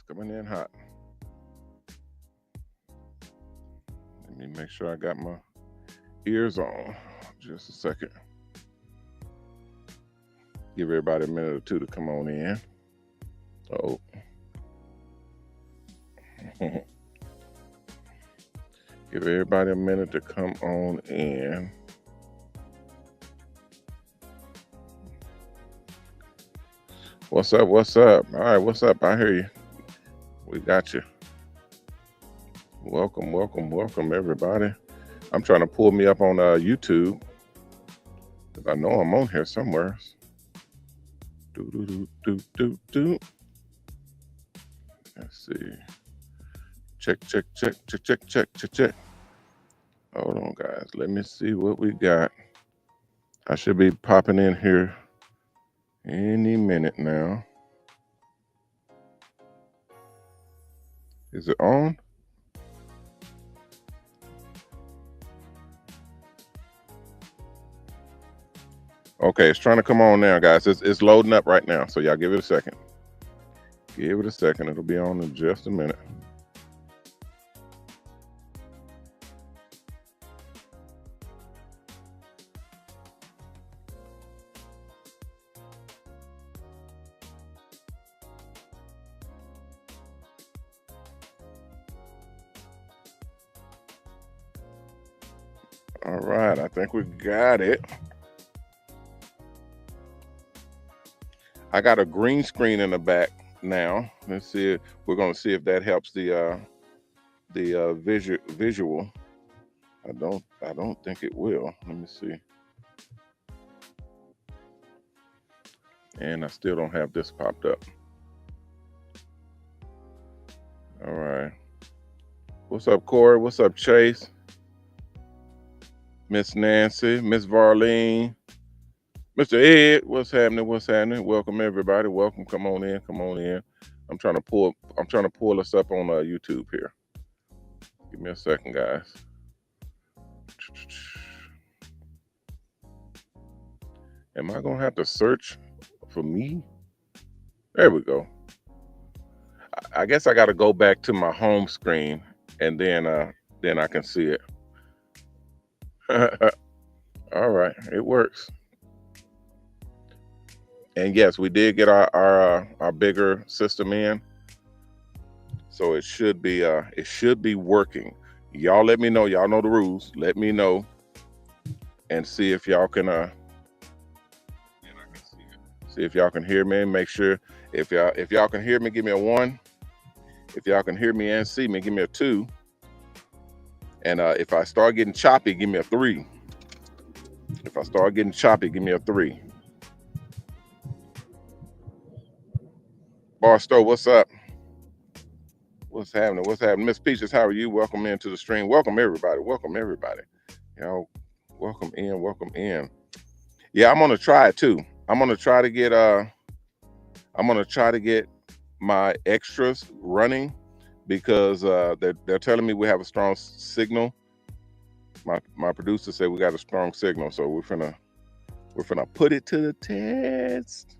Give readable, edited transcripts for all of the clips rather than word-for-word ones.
coming in hot. Let me make sure I got my ears on. Just a second. Give everybody a minute or two to come on in. Oh. Give everybody a minute to come on in. What's up? What's up? All right, what's up? I hear you. We got you. Welcome, welcome, welcome, everybody. I'm trying to pull me up on YouTube, because I know I'm on here somewhere. Do. Let's see. Check. Hold on, guys. Let me see what we got. I should be popping in here any minute now. Is it on? Okay, it's trying to come on now, guys. It's loading up right now, so y'all give it a second. Give it a second. It'll be on in just a minute. All right, I think we got it. I got a green screen in the back now. Let's see. We're going to see if that helps the visual. I don't think it will. Let me see. And I still don't have this popped up. All right. What's up, Corey? What's up, Chase? Miss Nancy, Miss Varlene, Mr. Ed, what's happening? What's happening? Welcome everybody. Welcome. Come on in. Come on in. I'm trying to pull us up on YouTube here. Give me a second, guys. Am I gonna have to search for me? There we go. I guess I got to go back to my home screen, and then I can see it. All right, it works. And yes, we did get our bigger system in, so it should be working. Y'all let me know. Y'all know the rules. Let me know, and see if y'all can see if y'all can hear me. Make sure if y'all can hear me, give me a 1. If y'all can hear me and see me, give me a 2. And if I start getting choppy, give me a 3. If I start getting choppy, give me a 3. Barstow, what's up? What's happening? What's happening? Miss Peaches, how are you? Welcome into the stream. Welcome everybody. Welcome everybody. Y'all, welcome in. Welcome in. Yeah, I'm gonna try it too. I'm gonna try to get my extras running, because they're telling me we have a strong signal. My producer said we got a strong signal, so we're finna put it to the test.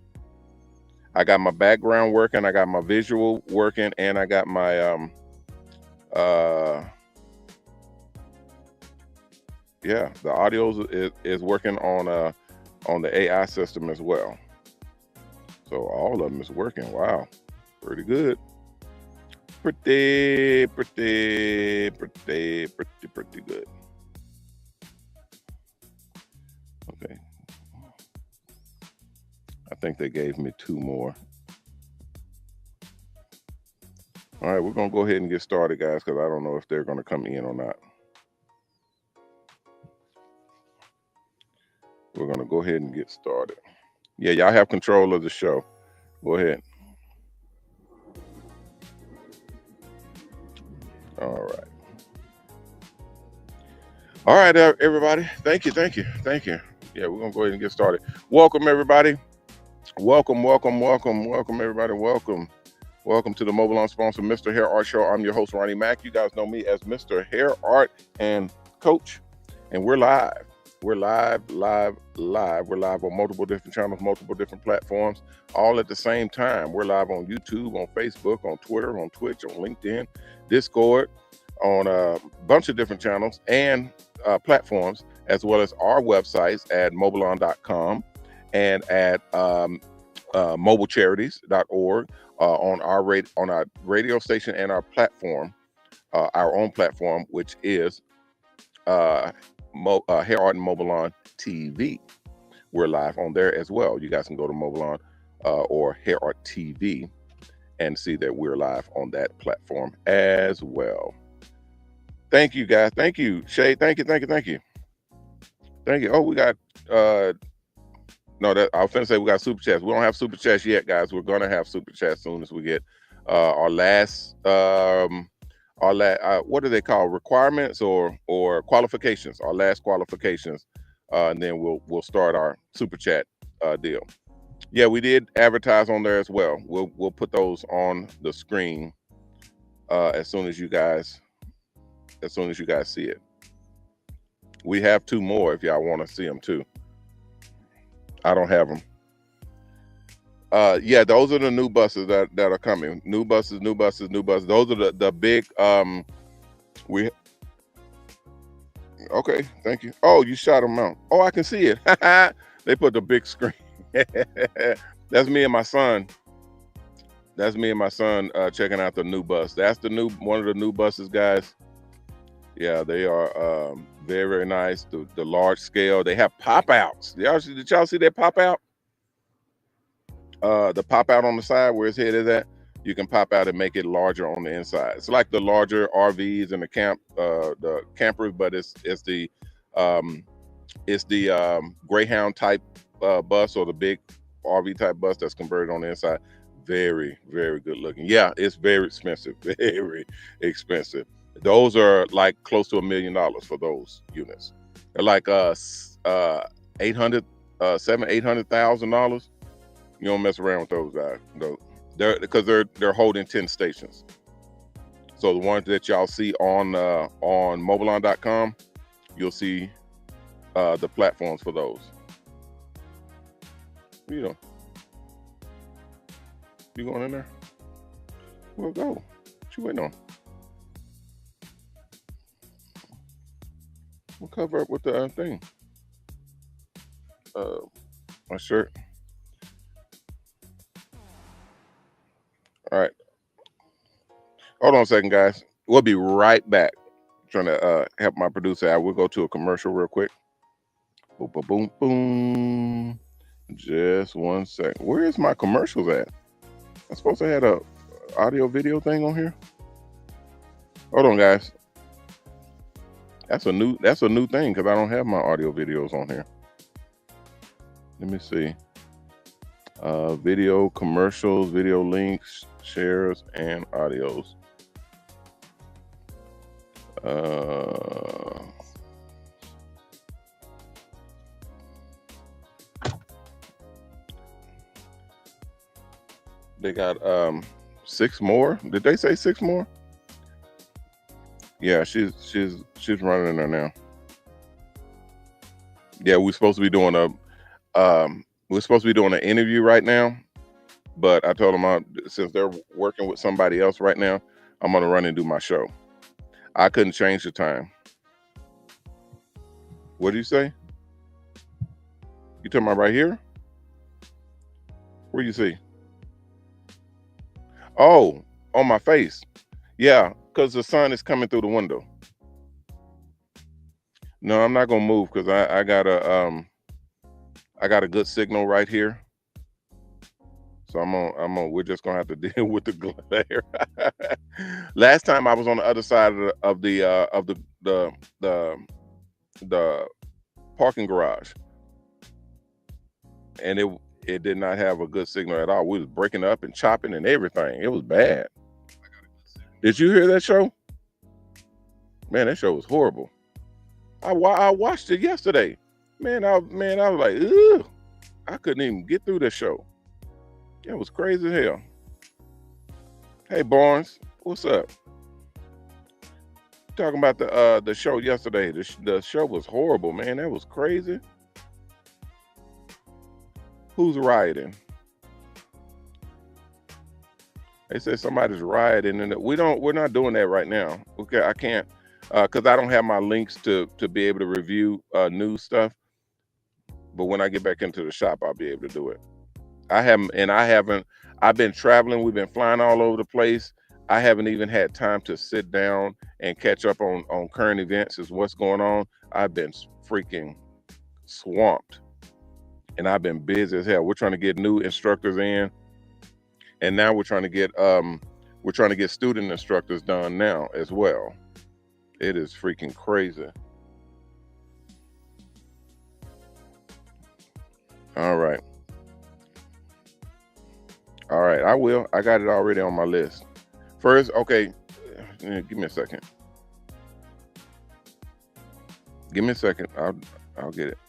I got my background working, I got my visual working, and I got my the audio is working on the AI system as well. So all of them is working. Wow, pretty good. Pretty good. Okay. I think they gave me 2 more. All right, we're gonna go ahead and get started, guys, because I don't know if they're gonna come in or not. We're gonna go ahead and get started. Yeah, y'all have control of the show. Go ahead. All right. All right, everybody. Thank you. Yeah, we're gonna go ahead and get started. Welcome, everybody. Welcome, everybody. Welcome to the Mobile On Sponsor Mr. Hair Art Show. I'm your host, Ronnie Mack. You guys know me as Mr. Hair Art and Coach, and we're live. We're live. We're live on multiple different channels, multiple different platforms, all at the same time. We're live on YouTube, on Facebook, on Twitter, on Twitch, on LinkedIn, Discord, on a bunch of different channels and platforms, as well as our websites at mobilon.com and at mobilecharities.org, on our radio station and our platform, our own platform, which is Hair Art and Mobilon TV. We're live on there as well. You guys can go to Mobilon or Hair Art TV and see that we're live on that platform as well. Thank you, guys. Thank you, Shay. Thank you. Oh, we got no, that I was gonna say we got super chats. We don't have super chats yet, guys. We're gonna have super chats soon as we get our last what do they call, requirements or qualifications? Our last qualifications, and then we'll start our super chat deal. Yeah, we did advertise on there as well. We'll put those on the screen as soon as you guys see it. We have 2 more if y'all want to see them too. I don't have them. Yeah, those are the new buses that are coming. New buses. Those are the big okay, thank you. Oh, you shot them out. Oh, I can see it. They put the big screen. That's me and my son. Checking out the new bus. That's one of the new buses, guys. Yeah, they are very, very nice. The large scale. They have pop outs. Did y'all see that pop out? The pop out on the side where his head is at, you can pop out and make it larger on the inside. It's like the larger RVs and the campers, but it's the Greyhound type bus, or the big RV type bus that's converted on the inside. Very, very good looking. Yeah, it's very expensive. Very expensive. Those are like close to $1 million for those units. They're like $800,000. You don't mess around with those guys. Because they're holding 10 stations. So the ones that y'all see on mobilon.com, you'll see the platforms for those. You know, you going in there? We'll go. What you waiting on? We'll cover up with the thing. My shirt. All right. Hold on a second, guys. We'll be right back. Trying to help my producer out. We'll go to a commercial real quick. Boom, boom, boom, boom. Just 1 second. Where is my commercials at? I'm supposed to have a audio video thing on here. Hold on, guys. That's a new thing because I don't have my audio videos on here. Let me see. Video commercials, video links, shares, and audios. They got 6 more. Did they say 6 more? Yeah, she's running in there now. Yeah, we're supposed to be doing an interview right now, but I told them since they're working with somebody else right now, I'm gonna run and do my show. I couldn't change the time. What do you say? You talking about right here? Where you see? Oh, on my face. Yeah, because the sun is coming through the window. No, I'm not gonna move because I got a good signal right here. So we're just gonna have to deal with the glare. Last time I was on the other side of the parking garage, and it did not have a good signal at all. We was breaking up and chopping and everything. It was bad. Did you hear that show? Man, that show was horrible. I watched it yesterday. Man, I was like, ugh. I couldn't even get through the show. It was crazy as hell. Hey, Barnes, what's up? talking about the show yesterday. The show was horrible, man. That was crazy. Who's rioting? They said somebody's rioting, and we're not doing that right now. Okay, I can't, because I don't have my links to be able to review news stuff. But when I get back into the shop, I'll be able to do it. I haven't. I've been traveling. We've been flying all over the place. I haven't even had time to sit down and catch up on current events as what's going on. I've been freaking swamped, and I've been busy as hell. We're trying to get new instructors in, and now we're trying to get student instructors done now as well. It is freaking crazy. All right. All right, I will. I got it already on my list. First, okay, give me a second. Give me a second. I'll get it.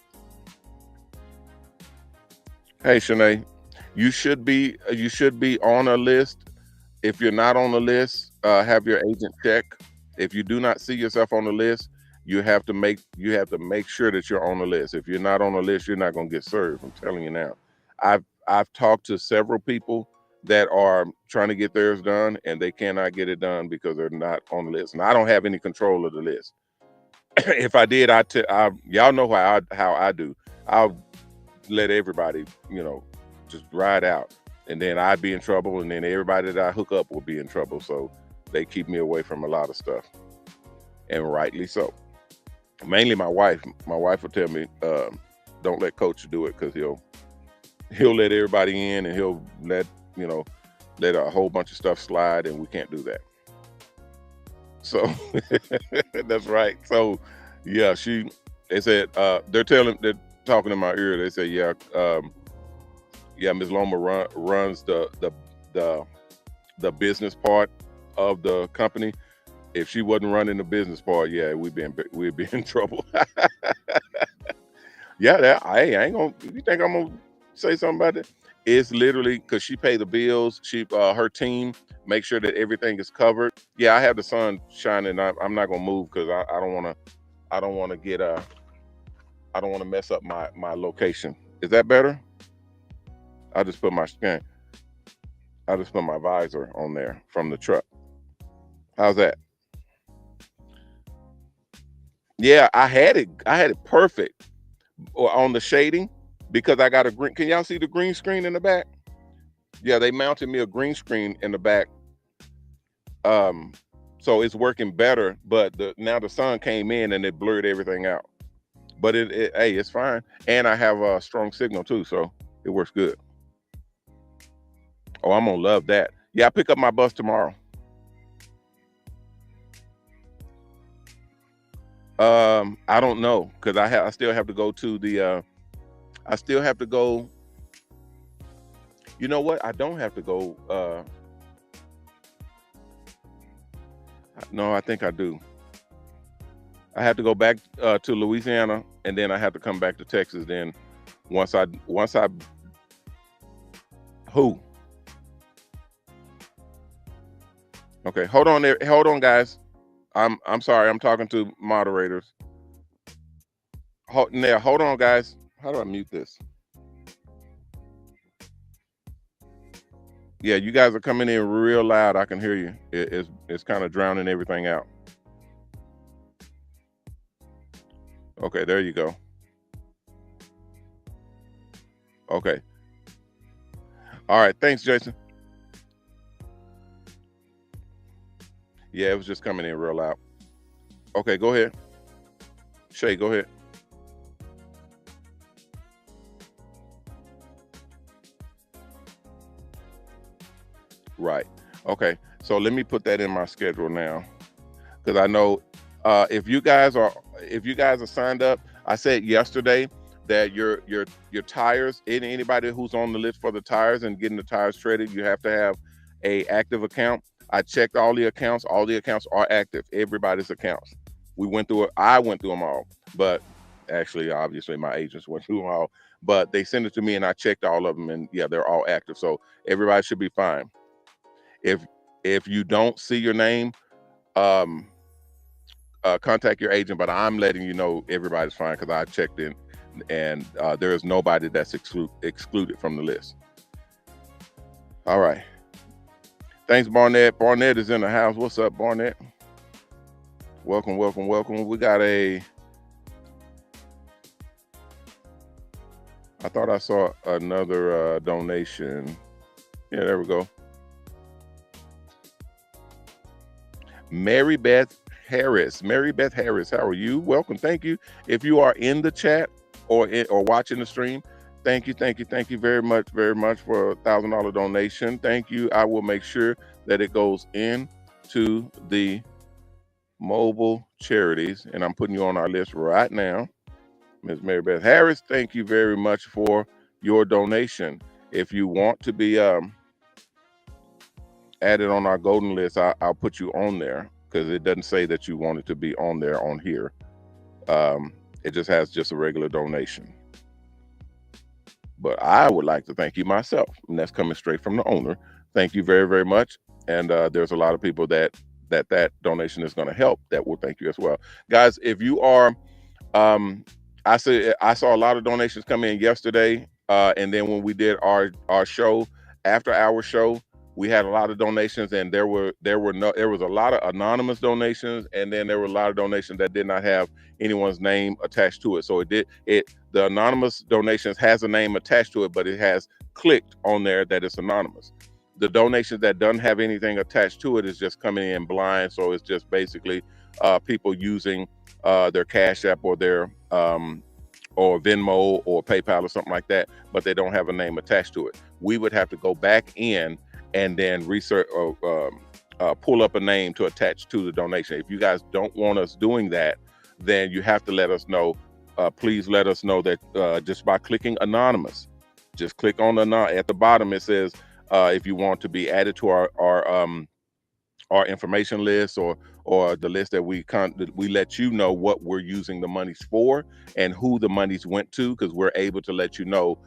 Hey, Shanae, you should be on a list. If you're not on the list, have your agent check. If you do not see yourself on the list, you have to make sure that you're on the list. If you're not on the list, you're not going to get served. I'm telling you now. I've talked to several people that are trying to get theirs done, and they cannot get it done because they're not on the list. And I don't have any control of the list. If I did, y'all know how I do. I'll let everybody, just ride out, and then I'd be in trouble, and then everybody that I hook up will be in trouble. So they keep me away from a lot of stuff, and rightly so. Mainly my wife. My wife will tell me, "Don't let Coach do it," because he'll let everybody in, and he'll let a whole bunch of stuff slide, and we can't do that. So that's right. So yeah, they said they're talking in my ear. They say, yeah, Ms. Loma runs the business part of the company. If she wasn't running the business part, yeah, we'd be in trouble. Yeah, I ain't gonna. You think I'm gonna say something about it? It's literally because she pay the bills. Her team make sure that everything is covered. Yeah, I have the sun shining. I'm not gonna move because I don't want to. I don't want to get I don't want to mess up my location. Is that better? I just put my visor on there from the truck. How's that? Yeah, I had it perfect on the shading because I got a green. Can y'all see the green screen in the back? Yeah, they mounted me a green screen in the back. So it's working better, but now the sun came in and it blurred everything out. But hey, it's fine. And I have a strong signal too, so it works good. Oh, I'm gonna love that. Yeah, I pick up my bus tomorrow. I don't know because I still have to go to the I still have to go. You know what? I don't have to go. No, I think I do. I have to go back to Louisiana, and then I have to come back to Texas. Then once I who? Okay, hold on there. Hold on, guys. I'm sorry. I'm talking to moderators. Hold on, guys. How do I mute this? Yeah, you guys are coming in real loud. I can hear you. It's kind of drowning everything out. Okay, there you go. Okay. All right. Thanks, Jason. Yeah, it was just coming in real loud. Okay, go ahead. Shay, go ahead. Right. Okay. So let me put that in my schedule now, because I know if you guys are signed up. I said yesterday that your tires. Anybody who's on the list for the tires and getting the tires shredded, you have to have a active account. I checked all the accounts. All the accounts are active. Everybody's accounts. We went through it. I went through them all, but actually, obviously, my agents went through them all. But they sent it to me, and I checked all of them, and yeah, they're all active. So everybody should be fine. If you don't see your name, um, contact your agent, but I'm letting you know everybody's fine because I checked in, and there is nobody that's excluded from the list. All right. Thanks, Barnett. Barnett is in the house. What's up, Barnett? Welcome, welcome, welcome. We got I thought I saw another donation. Yeah, there we go. Mary Beth Harris. Mary Beth Harris, how are you? Welcome. Thank you. If you are in the chat or watching the stream, thank you very much for a $1,000 donation. Thank you. I will make sure that it goes into the mobile charities, and I'm putting you on our list right now. Ms. Mary Beth Harris, thank you very much for your donation. If you want to be added on our golden list, I'll put you on there because it doesn't say that you wanted to be on there on here. It just has just a regular donation. But I would like to thank you myself, and that's coming straight from the owner. Thank you very, very much. And there's a lot of people that donation is going to help that will thank you as well. Guys, if you are, I saw a lot of donations come in yesterday. And then when we did our show, after our show, we had a lot of donations, and there was a lot of anonymous donations, and then there were a lot of donations that did not have anyone's name attached to it. So the anonymous donations has a name attached to it, but it has clicked on there that it's anonymous. The donations that doesn't have anything attached to it is just coming in blind. So it's just basically people using their Cash App or their or Venmo or PayPal or something like that, but they don't have a name attached to it. We would have to go back in and then research or pull up a name to attach to the donation. If you guys don't want us doing that, then you have to let us know. Please let us know that just by clicking anonymous. Just click on at the bottom. It says if you want to be added to our information list or the list that we let you know what we're using the monies for and who the monies went to, because we're able to let you know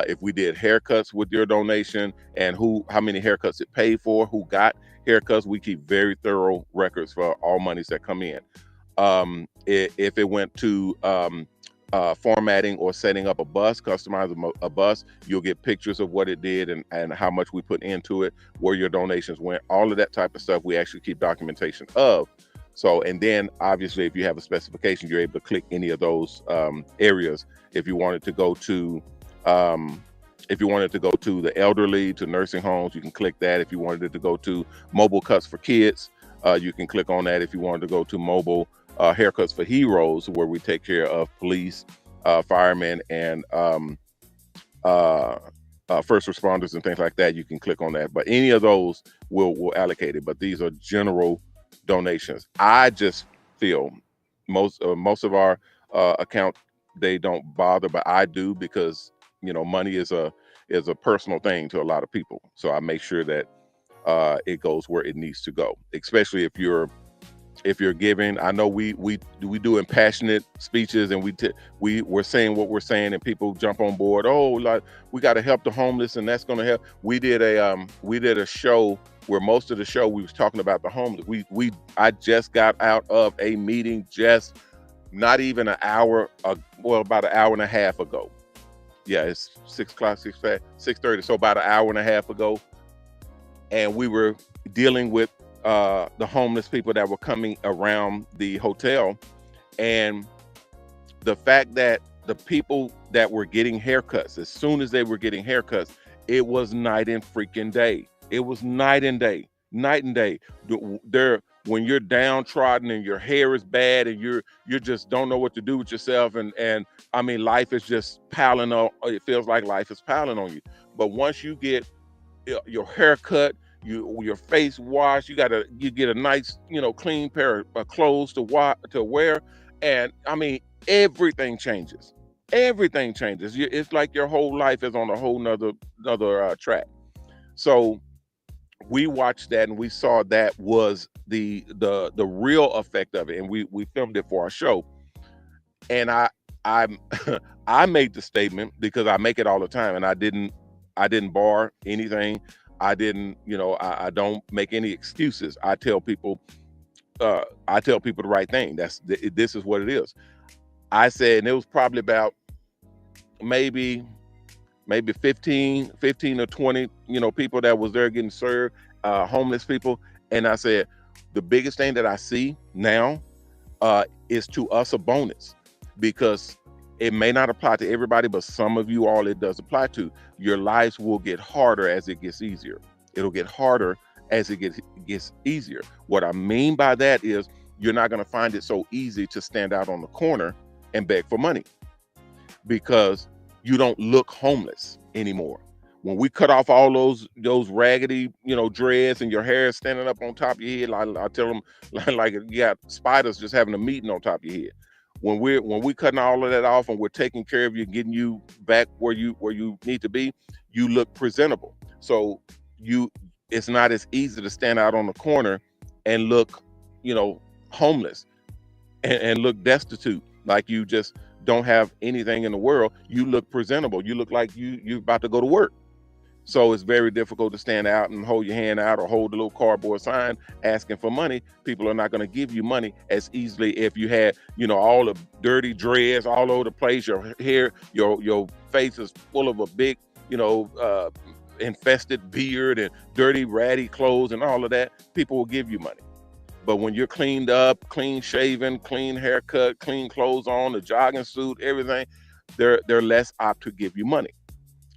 if we did haircuts with your donation and how many haircuts it paid for, who got haircuts. We keep very thorough records for all monies that come in. If it went to formatting or setting up a bus, customizing a bus, you'll get pictures of what it did and how much we put into it, where your donations went, all of that type of stuff. We actually keep documentation of. So, and then obviously if you have a specification, you're able to click any of those areas. If you wanted to go to the elderly, to nursing homes, you can click that. If you wanted it to go to mobile cuts for kids, you can click on that. If you wanted to go to mobile haircuts for heroes, where we take care of police, firemen, and first responders and things like that, you can click on that. But any of those will allocate it. But these are general donations. I just feel most of our account, they don't bother, but I do, because money is a personal thing to a lot of people. So I make sure that it goes where it needs to go, especially if you're giving. I know we do impassionate speeches, and we're saying what we're saying, and people jump on board. Oh, like, we got to help the homeless, and that's going to help. We did a show where most of the show we was talking about the homeless. I just got out of a meeting just not even an hour, about an hour and a half ago. Yeah, it's 6:30, so about an hour and a half ago, and we were dealing with the homeless people that were coming around the hotel, and the fact that the people that were getting haircuts, as soon as they were getting haircuts, it was night and freaking day. It was night and day. When you're downtrodden and your hair is bad and you just don't know what to do with yourself, and I mean, life is just piling on. It feels like life is piling on you. But once you get your hair cut, your face washed, you get a nice, clean pair of clothes to wear, and I mean, everything changes. It's like your whole life is on a whole nother track. So we watched that, and we saw that was the real effect of it, and we filmed it for our show. And I I made the statement, because I make it all the time, and I didn't bar anything. I didn't, I don't make any excuses. I tell people, I tell people the right thing. This is what it is. I said, and it was probably about maybe 15 or 20, people that was there getting served, homeless people. And I said, the biggest thing that I see now is to us a bonus, because it may not apply to everybody, but some of you all it does apply to. Your lives will get harder as it gets easier. It'll get harder as it gets easier. What I mean by that is you're not going to find it so easy to stand out on the corner and beg for money, because you don't look homeless anymore. When we cut off all those raggedy, dreads, and your hair is standing up on top of your head, I tell them like you got spiders just having a meeting on top of your head. When we cutting all of that off and we're taking care of you, getting you back where you need to be, you look presentable. So it's not as easy to stand out on the corner and look, homeless and look destitute, like you just don't have anything in the world. You look presentable. You look like you're about to go to work. So it's very difficult to stand out and hold your hand out or hold a little cardboard sign asking for money. People are not going to give you money as easily if you had, all the dirty dreads all over the place. Your hair, your face is full of a big, infested beard and dirty, ratty clothes and all of that. People will give you money. But when you're cleaned up, clean shaven, clean haircut, clean clothes on, the jogging suit, everything, they're less apt to give you money.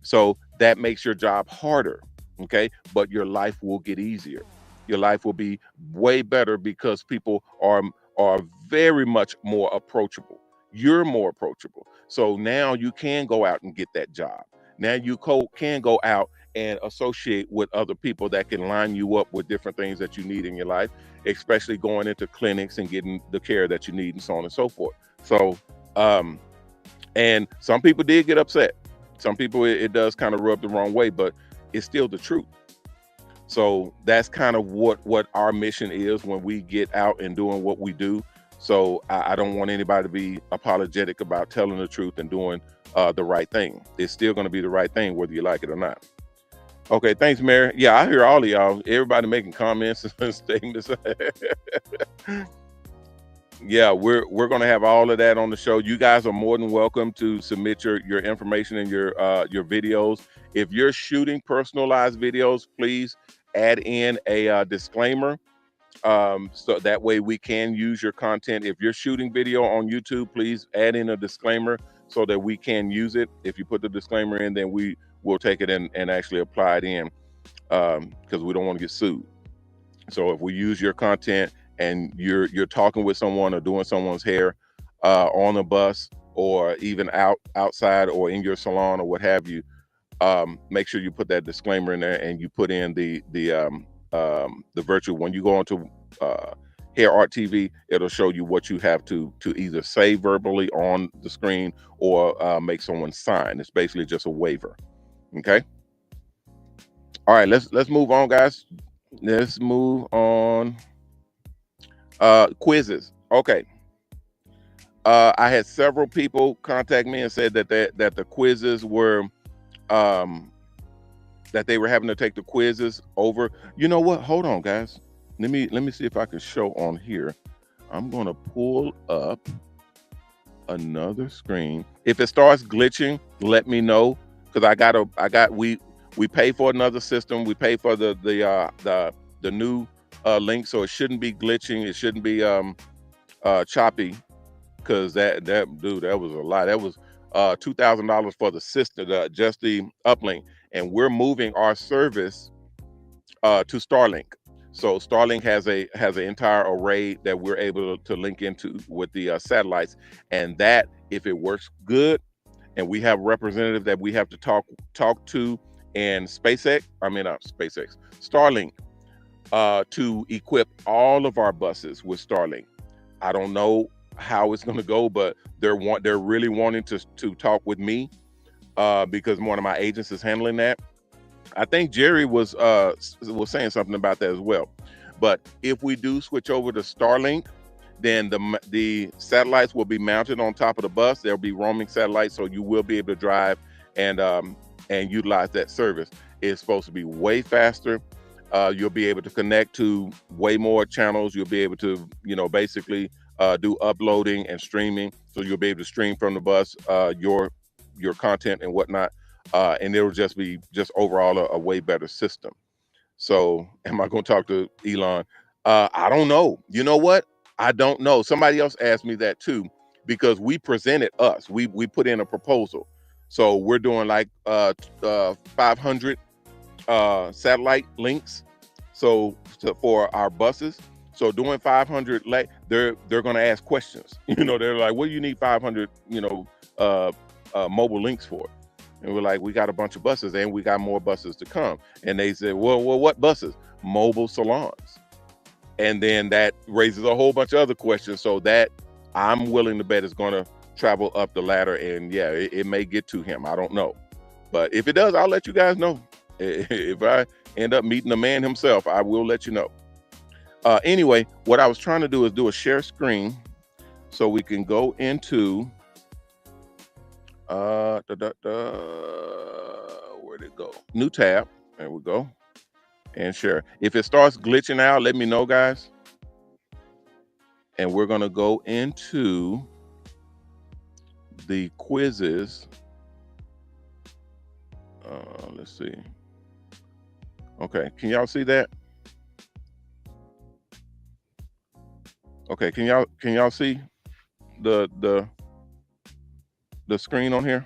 So that makes your job harder, okay? But your life will get easier. Your life will be way better because people are very much more approachable. You're more approachable. So now you can go out and get that job. Now you can go out and associate with other people that can line you up with different things that you need in your life, especially going into clinics and getting the care that you need and so on and so forth. So, and some people did get upset. Some people, it does kind of rub the wrong way, but it's still the truth. So that's kind of what our mission is when we get out and doing what we do. So I don't want anybody to be apologetic about telling the truth and doing the right thing. It's still going to be the right thing, whether you like it or not. Okay, thanks, Mary. Yeah, I hear all of y'all. Everybody making comments and statements. Yeah, we're going to have all of that on the show. You guys are more than welcome to submit your information and your videos. If you're shooting personalized videos, please add in a disclaimer, so that way we can use your content. If you're shooting video on YouTube, please add in a disclaimer so that we can use it. If you put the disclaimer in, then we will take it in and actually apply it in, because we don't want to get sued. So if we use your content and you're talking with someone or doing someone's hair on a bus or even outside or in your salon or what have you, make sure you put that disclaimer in there and you put in the virtual. When you go onto Hair Art TV, it'll show you what you have to either say verbally on the screen or make someone sign. It's basically just a waiver. Okay. All right, let's move on, guys. Let's move on. Quizzes. Okay. I had several people contact me and said that the quizzes were that they were having to take the quizzes over. You know what? Hold on, guys. Let me see if I can show on here. I'm gonna pull up another screen. If it starts glitching, let me know, because we pay for another system. We pay for the new link, so it shouldn't be glitching. It shouldn't be choppy, because that was a lot. That was $2,000 for the system, just the uplink, and we're moving our service to Starlink. So Starlink has an entire array that we're able to link into with the satellites, and that, if it works good, and we have representatives that we have to talk to, and Starlink, to equip all of our buses with Starlink. I don't know how it's going to go, but they're really wanting to talk with me, because one of my agents is handling that. I think Jerry was saying something about that as well. But if we do switch over to Starlink, then the satellites will be mounted on top of the bus. There'll be roaming satellites, so you will be able to drive and utilize that service. It's supposed to be way faster. You'll be able to connect to way more channels. You'll be able to, basically do uploading and streaming. So you'll be able to stream from the bus your content and whatnot, and it'll just be just overall a way better system. So, am I going to talk to Elon? I don't know. You know what? I don't know. Somebody else asked me that too, because we presented us. We put in a proposal. So we're doing like 500 satellite links. So for our buses. So doing 500, they're going to ask questions. They're like, "What do you need 500, mobile links for?" And we're like, "We got a bunch of buses, and we got more buses to come." And they said, "Well, what buses?" "Mobile salons." And then that raises a whole bunch of other questions. So that I'm willing to bet is going to travel up the ladder, and yeah, it may get to him. I don't know, but if it does, I'll let you guys know. If I end up meeting the man himself, I will let you know. Anyway, what I was trying to do is do a share screen so we can go into where'd it go? New tab. There we go. And share. If it starts glitching out, let me know, guys. And we're going to go into the quizzes. Let's see. Okay, can y'all see that? Okay, can y'all see the screen on here?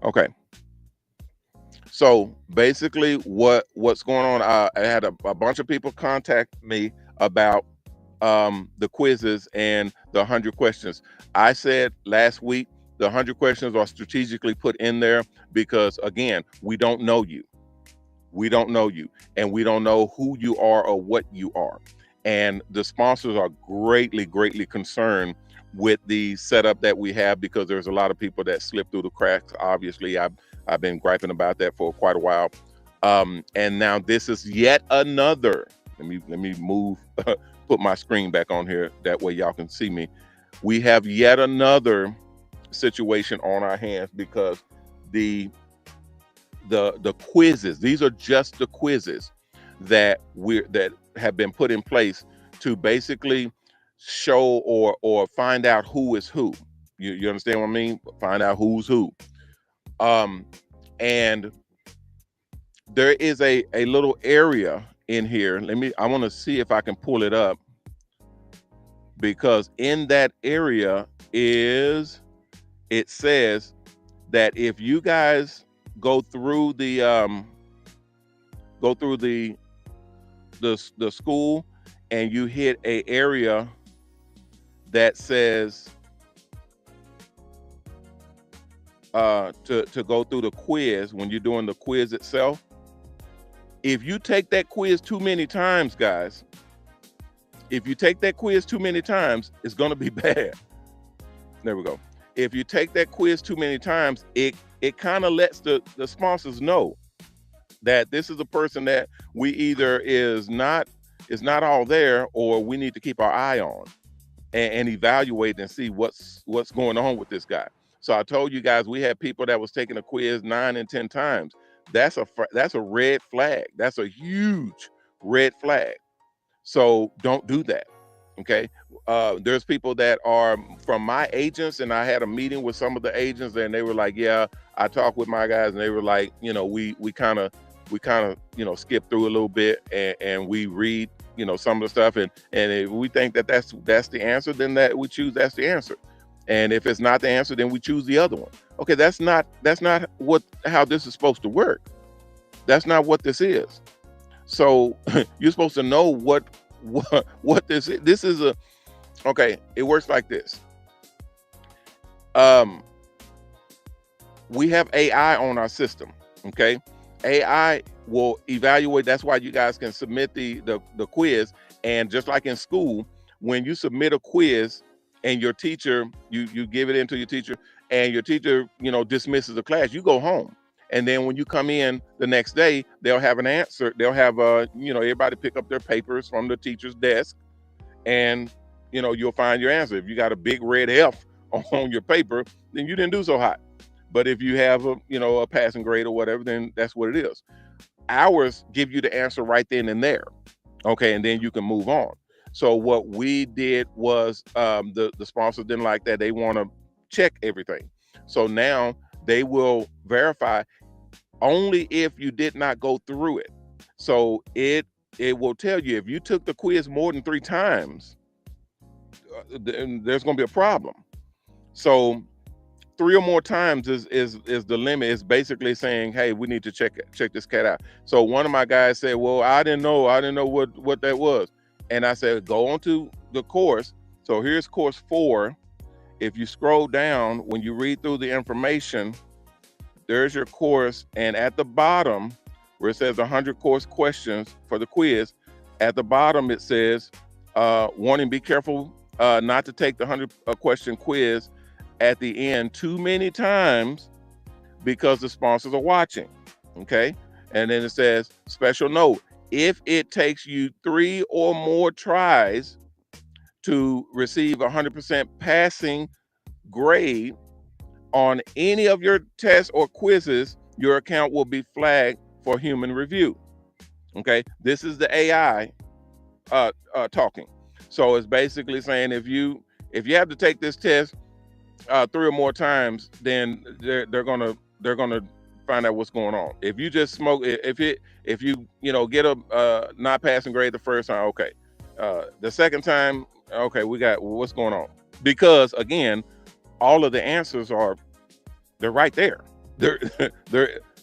Okay. So basically what's going on, I had a bunch of people contact me about the quizzes and the 100 questions. I said last week the 100 questions are strategically put in there because, again, we don't know you. We don't know you, and we don't know who you are or what you are. And the sponsors are greatly, greatly concerned with the setup that we have, because there's a lot of people that slip through the cracks. Obviously, I've been griping about that for quite a while. And now this is yet another. Let me move, put my screen back on here. That way y'all can see me. We have yet another situation on our hands because the quizzes, these are just the quizzes that have been put in place to basically show or find out who is who. You understand what I mean? Find out who's who. And there is a little area in here. I want to see if I can pull it up, because in that area it says that if you guys go through the school and you hit a area that says to go through the quiz, when you're doing the quiz itself, if you take that quiz too many times, guys, if you take that quiz too many times, it's going to be bad. There we go. If you take that quiz too many times, it kind of lets the sponsors know that this is a person that we either is not all there, or we need to keep our eye on and evaluate and see what's going on with this guy. So I told you guys, we had people that was taking a quiz 9 and 10 times. That's a red flag. That's a huge red flag. So don't do that. Okay. There's people that are from my agents, and I had a meeting with some of the agents, and they were like, "Yeah, I talked with my guys," and they were like, we kind of skip through a little bit, and we read some of the stuff, and if we think that that's the answer, then that's the answer. And if it's not the answer, then we choose the other one. Okay, that's not how this is supposed to work. That's not what this is. So you're supposed to know what this is. This is okay. It works like this. We have AI on our system. Okay, AI will evaluate. That's why you guys can submit the quiz. And just like in school, when you submit a quiz and your teacher, you give it into your teacher, and your teacher dismisses the class, you go home. And then when you come in the next day, they'll have an answer. They'll have everybody pick up their papers from the teacher's desk, and you'll find your answer. If you got a big red F on your paper, then you didn't do so hot. But if you have a, a passing grade or whatever, then that's what it is. Ours give you the answer right then and there. Okay, and then you can move on. So what we did was, the sponsors didn't like that. They want to check everything. So now they will verify only if you did not go through it. So it will tell you if you took the quiz more than 3 times, then there's going to be a problem. So 3 or more times is the limit. It's basically saying, hey, we need to check this cat out. So one of my guys said, well, I didn't know what that was. And I said, go on to the course. So here's course 4. If you scroll down, when you read through the information, there's your course. And at the bottom, where it says 100 course questions for the quiz, at the bottom it says, warning, be careful not to take the 100 question quiz at the end too many times because the sponsors are watching. Okay. And then it says, special note, if it takes you 3 or more tries to receive 100% passing grade on any of your tests or quizzes, your account will be flagged for human review. Okay. This is the AI talking. So it's basically saying if you have to take this test 3 or more times, then they're gonna find out what's going on. If you just smoke, if you get a not passing grade the first time, okay, the second time, okay, we got what's going on, because again, all of the answers they're right there. They're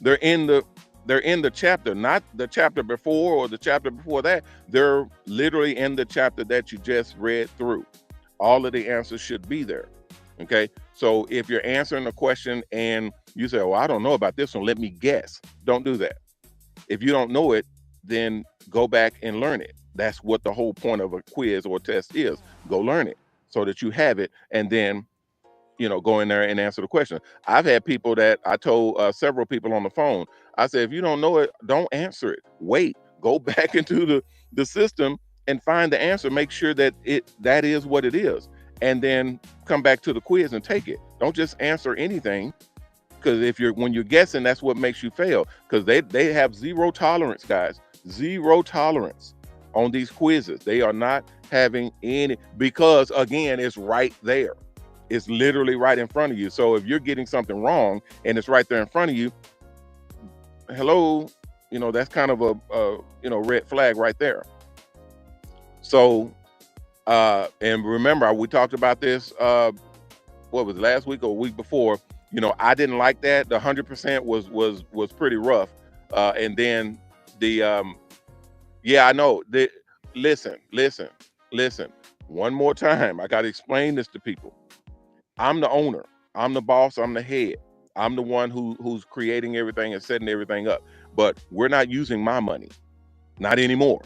they're in the chapter, not the chapter before or the chapter before that. They're literally in the chapter that you just read through. All of the answers should be there. Okay, so if you're answering a question and you say, well, I don't know about this one, let me guess. Don't do that. If you don't know it, then go back and learn it. That's what the whole point of a quiz or test is. Go learn it so that you have it, and then go in there and answer the question. I've had people that I told several people on the phone, I said, if you don't know it, don't answer it. Wait, go back into the system and find the answer. Make sure that that is what it is, and then come back to the quiz and take it. Don't just answer anything, because when you're guessing, that's what makes you fail, because they have zero tolerance, guys. Zero tolerance on these quizzes. They are not having any, because again, it's right there. It's literally right in front of you. So if you're getting something wrong and it's right there in front of you, hello, that's kind of a red flag right there. So and remember, we talked about this, what was it, last week or a week before? I didn't like that. The 100% was pretty rough. And then the yeah, I know. Listen. One more time, I got to explain this to people. I'm the owner. I'm the boss. I'm the head. I'm the one who's creating everything and setting everything up. But we're not using my money. Not anymore.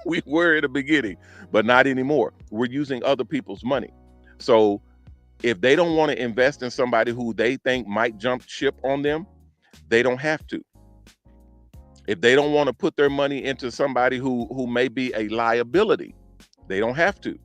We were at the beginning, but not anymore. We're using other people's money. So if they don't want to invest in somebody who they think might jump ship on them, they don't have to. If they don't want to put their money into somebody who may be a liability, they don't have to.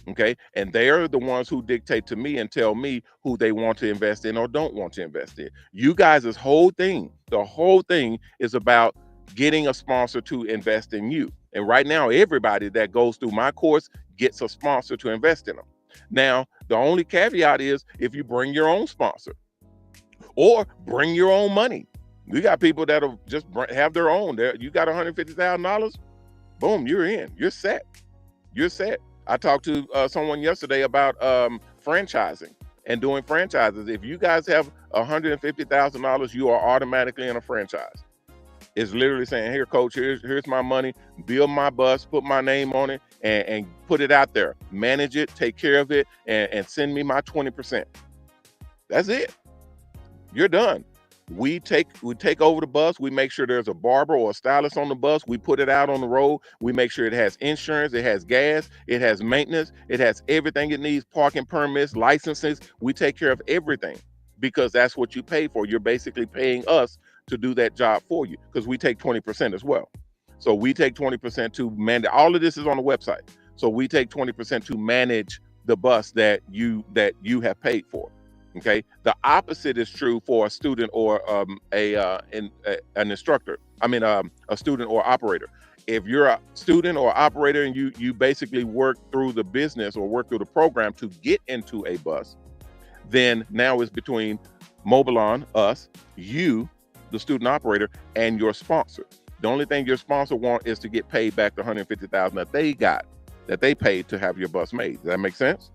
Okay. And they're the ones who dictate to me and tell me who they want to invest in or don't want to invest in. You guys, the whole thing is about getting a sponsor to invest in you. And right now, everybody that goes through my course gets a sponsor to invest in them. Now, the only caveat is if you bring your own sponsor or bring your own money. We got people that'll just have their own. You got $150,000, boom, you're in. You're set. I talked to someone yesterday about franchising and doing franchises. If you guys have $150,000, you are automatically in a franchise. It's literally saying, here, coach, here's my money, build my bus, put my name on it, and put it out there. Manage it, take care of it, and send me my 20%. That's it. You're done. We take over the bus. We make sure there's a barber or a stylist on the bus. We put it out on the road. We make sure it has insurance, it has gas, it has maintenance, it has everything it needs, parking permits, licenses. We take care of everything because that's what you pay for. You're basically paying us to do that job for you, because we take 20% as well. So we take 20% to manage. All of this is on the website. So we take 20% to manage the bus that you have paid for. Okay, the opposite is true for a student or an instructor. I mean, a student or operator. If you're a student or operator and you basically work through the business or work through the program to get into a bus, then now it's between Mobilon, us, you, the student operator, and your sponsor. The only thing your sponsor want is to get paid back the $150,000 that they paid to have your bus made. Does that make sense?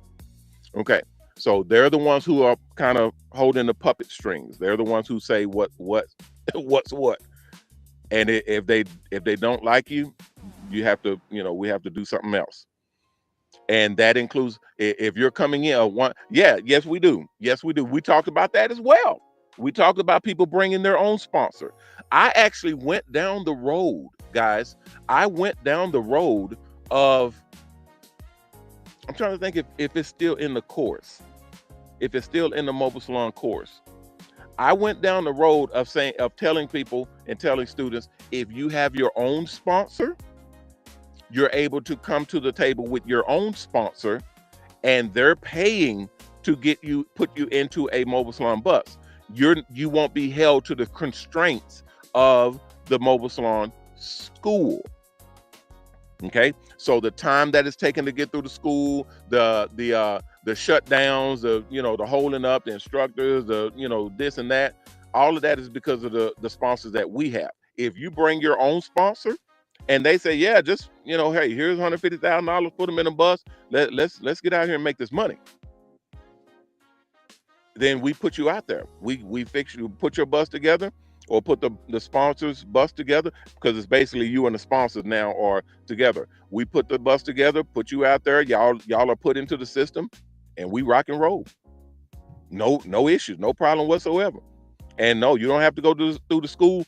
Okay. So they're the ones who are kind of holding the puppet strings. They're the ones who say what's what. And if they don't like you, you have to, we have to do something else. And that includes if you're coming in yes we do, we talked about that as well. We talked about people bringing their own sponsor. I actually went down the road, guys. I went down the road of, I'm trying to think if it's still in the course, if it's still in the mobile salon course. I went down the road of telling people and telling students, if you have your own sponsor, you're able to come to the table with your own sponsor, and they're paying to put you into a mobile salon bus. You won't be held to the constraints of the mobile salon school. Okay, so the time that it's taken to get through the school, the shutdowns, the holding up, the instructors, this and that, all of that is because of the sponsors that we have. If you bring your own sponsor, and they say, yeah, just hey, here's $150,000, put them in a bus. Let's get out here and make this money. Then we put you out there. We fix you, put your bus together, or put the sponsor's bus together, because it's basically you and the sponsors now are together. We put the bus together, put you out there. Y'all are put into the system, and we rock and roll. No issues, no problem whatsoever. And no, you don't have to go through the school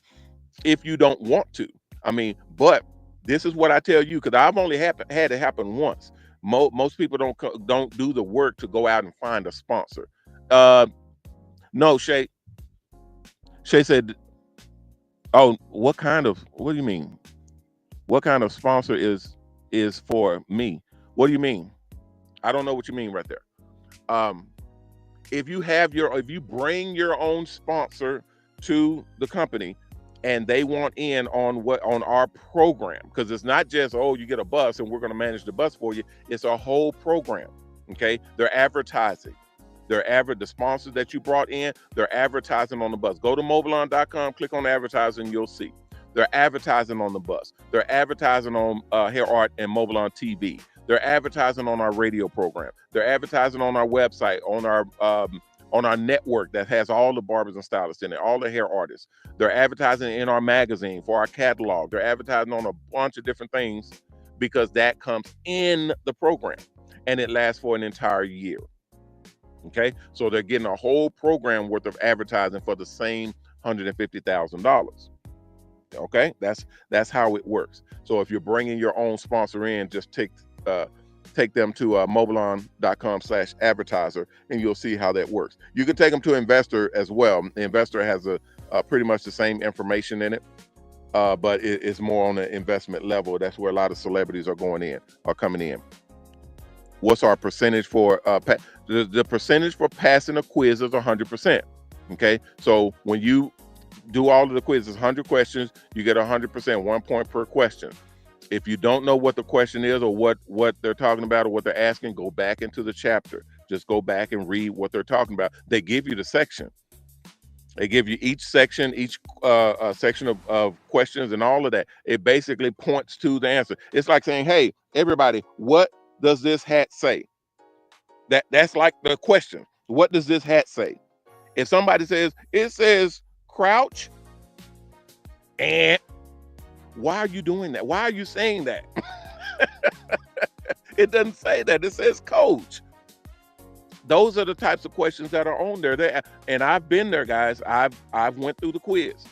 if you don't want to. I mean, but this is what I tell you, because I've only had it happen once. Most people don't do the work to go out and find a sponsor. No, Shay said, oh, what do you mean? What kind of sponsor is for me? What do you mean? I don't know what you mean right there. If you bring your own sponsor to the company, and they want in on our program, because it's not just, oh, you get a bus and we're going to manage the bus for you. It's a whole program. Okay, they're advertising. The sponsors that you brought in, they're advertising on the bus. Go to mobilon.com, click on advertising, you'll see. They're advertising on the bus. They're advertising on Hair Art and Mobilon TV. They're advertising on our radio program. They're advertising on our website, on our network that has all the barbers and stylists in it, all the hair artists. They're advertising in our magazine for our catalog. They're advertising on a bunch of different things, because that comes in the program, and it lasts for an entire year. Okay, so they're getting a whole program worth of advertising for the same $150,000. Okay, that's how it works. So if you're bringing your own sponsor in, just take them to mobilon.com/advertiser, and you'll see how that works. You can take them to Investor as well. The Investor has a pretty much the same information in it, but it's more on the investment level. That's where a lot of celebrities are coming in. What's our percentage for the percentage for passing a quiz is 100%. Okay, so when you do all of the quizzes, 100 questions, you get 100%, 1 point per question. If you don't know what the question is, or what they're talking about, or what they're asking, go back into the chapter. Just go back and read what they're talking about. They give you the section. They give you each section, section of questions and all of that. It basically points to the answer. It's like saying, hey, everybody, what does this hat say? That's like the question. What does this hat say? If somebody says, it says crouch, and why are you doing that? Why are you saying that? It doesn't say that. It says coach. Those are the types of questions that are on there. And I've been there, guys. I've went through the quiz.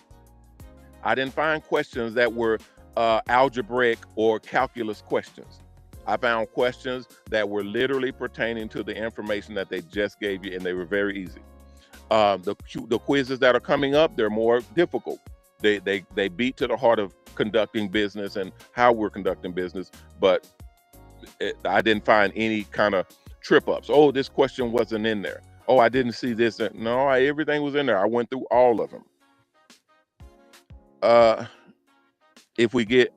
I didn't find questions that were algebraic or calculus questions. I found questions that were literally pertaining to the information that they just gave you, and they were very easy. The quizzes that are coming up, they're more difficult. They beat to the heart of conducting business and how we're conducting business, but I didn't find any kind of trip ups. Oh, this question wasn't in there. Oh, I didn't see this. No, everything was in there. I went through all of them. If we get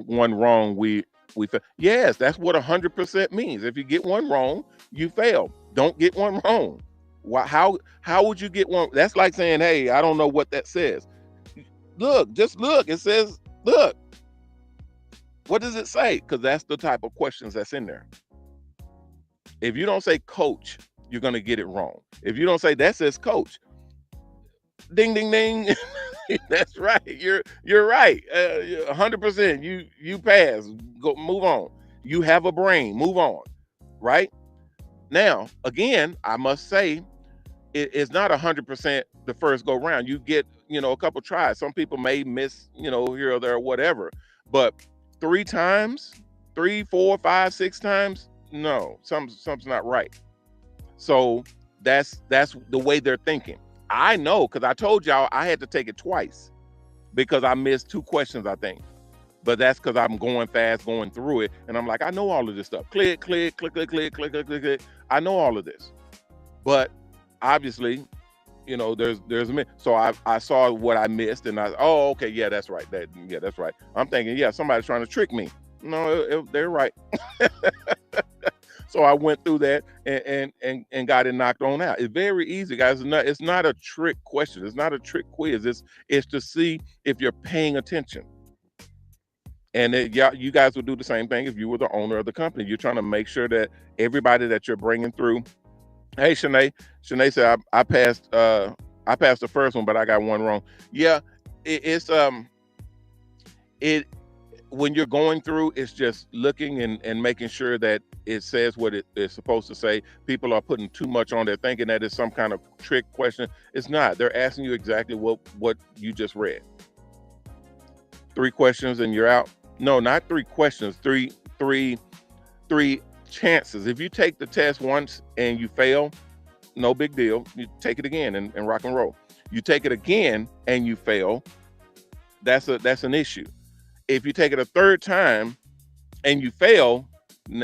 one wrong, we fail. Yes, that's what 100% means. If you get one wrong, you fail. Don't get one wrong. Why? How would you get one? That's like saying, "Hey, I don't know what that says." Look, just look. It says, "Look." What does it say? Because that's the type of questions that's in there. If you don't say coach, you're gonna get it wrong. If you don't say that says coach, ding ding ding. That's right. You're right. 100%. You pass. Go move on. You have a brain. Move on. Right now, again, I must say it's not 100% the first go round. You get a couple tries. Some people may miss here or there or whatever, but 3 times, 3, 4, 5, 6 times, no, something's not right. So that's the way they're thinking. I know because I told y'all I had to take it twice because I missed 2 questions, I think. But that's because I'm going fast, going through it, and I'm like, I know all of this stuff. Click, click, click, click, click, click, click, click, click. I know all of this, but obviously, there's a so I saw what I missed, and okay, yeah, that's right. That's right. I'm thinking, yeah, somebody's trying to trick me. No, they're right. So I went through that and got it knocked on out. It's very easy, guys. It's not a trick question. It's not a trick quiz. It's to see if you're paying attention. And yeah, you guys would do the same thing if you were the owner of the company. You're trying to make sure that everybody that you're bringing through. Hey, Shanae said I passed the first one, but I got one wrong. Yeah, it's it when you're going through, it's just looking and making sure that it says what it is supposed to say. People are putting too much on there, thinking that it's some kind of trick question. It's not. They're asking you exactly what you just read. 3 questions and you're out. No, not 3 questions. Three chances. If you take the test once and you fail, no big deal. You take it again and rock and roll. You take it again and you fail, that's an issue. If you take it a 3rd time and you fail,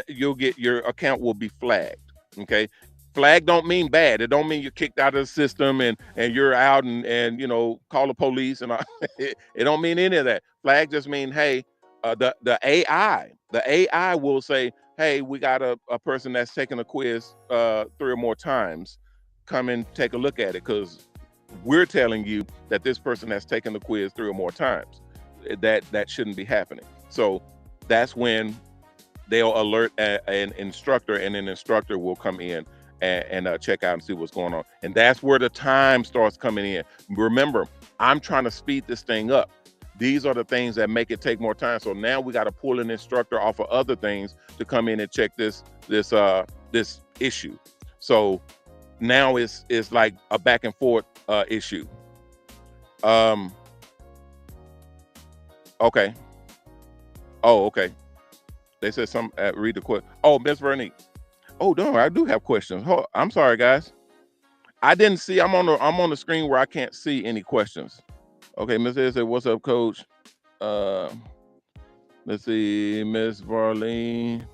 you'll get your account will be flagged. Okay. Flag don't mean bad. It don't mean you're kicked out of the system and you're out and call the police and it don't mean any of that. Flag just mean, hey, the AI will say, hey, we got a person that's taking a quiz 3 or more times. Come and take a look at it because we're telling you that this person has taken the quiz 3 or more times. That shouldn't be happening. So that's when they'll alert an instructor, and an instructor will come in and check out and see what's going on. And that's where the time starts coming in. Remember, I'm trying to speed this thing up. These are the things that make it take more time. So now we got to pull an instructor off of other things to come in and check this issue. So now it's like a back and forth issue. Okay. Oh, okay. They said some read the question. Oh, Miss Vernique. Oh, no, I do have questions. I'm sorry, guys. I didn't see. I'm on the screen where I can't see any questions. Okay, Miss Ed said, "What's up, Coach?" Let's see, Miss Varlene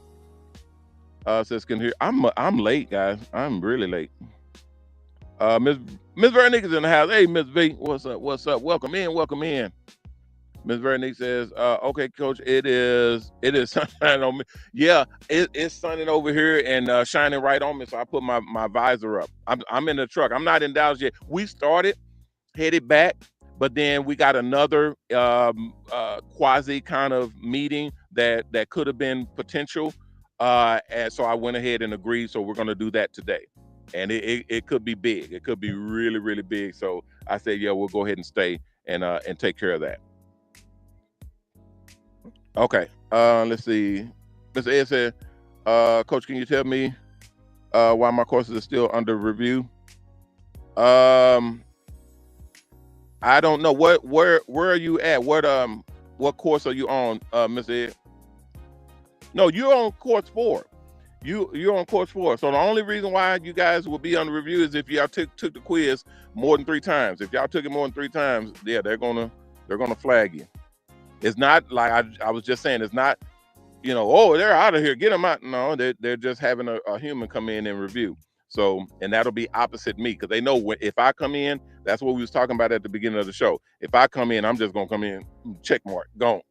says, "Can hear." I'm late, guys. I'm really late. Miss Vernique is in the house. Hey, Miss V, what's up? What's up? Welcome in. Welcome in. Ms. Vernique says, okay, Coach, it is sunshine on me. Yeah, it's sunning over here and shining right on me. So I put my visor up. I'm in the truck. I'm not in Dallas yet. We started, headed back, but then we got another quasi kind of meeting that could have been potential. And so I went ahead and agreed. So we're going to do that today. And it could be big. It could be really, really big. So I said, yeah, we'll go ahead and stay and take care of that. Okay. Let's see. Mr. Ed said, Coach, can you tell me why my courses are still under review? I don't know. Where are you at? What course are you on, Mr. Ed? No, you're on course 4. You're on course 4. So the only reason why you guys will be on review is if y'all took the quiz more than 3 times. If y'all took it more than 3 times, yeah, they're gonna flag you. It's not like I was just saying. It's not, oh, they're out of here. Get them out. No, they're just having a human come in and review. So, and that'll be opposite me, because they know if I come in, that's what we was talking about at the beginning of the show. If I come in, I'm just gonna come in, check mark, gone.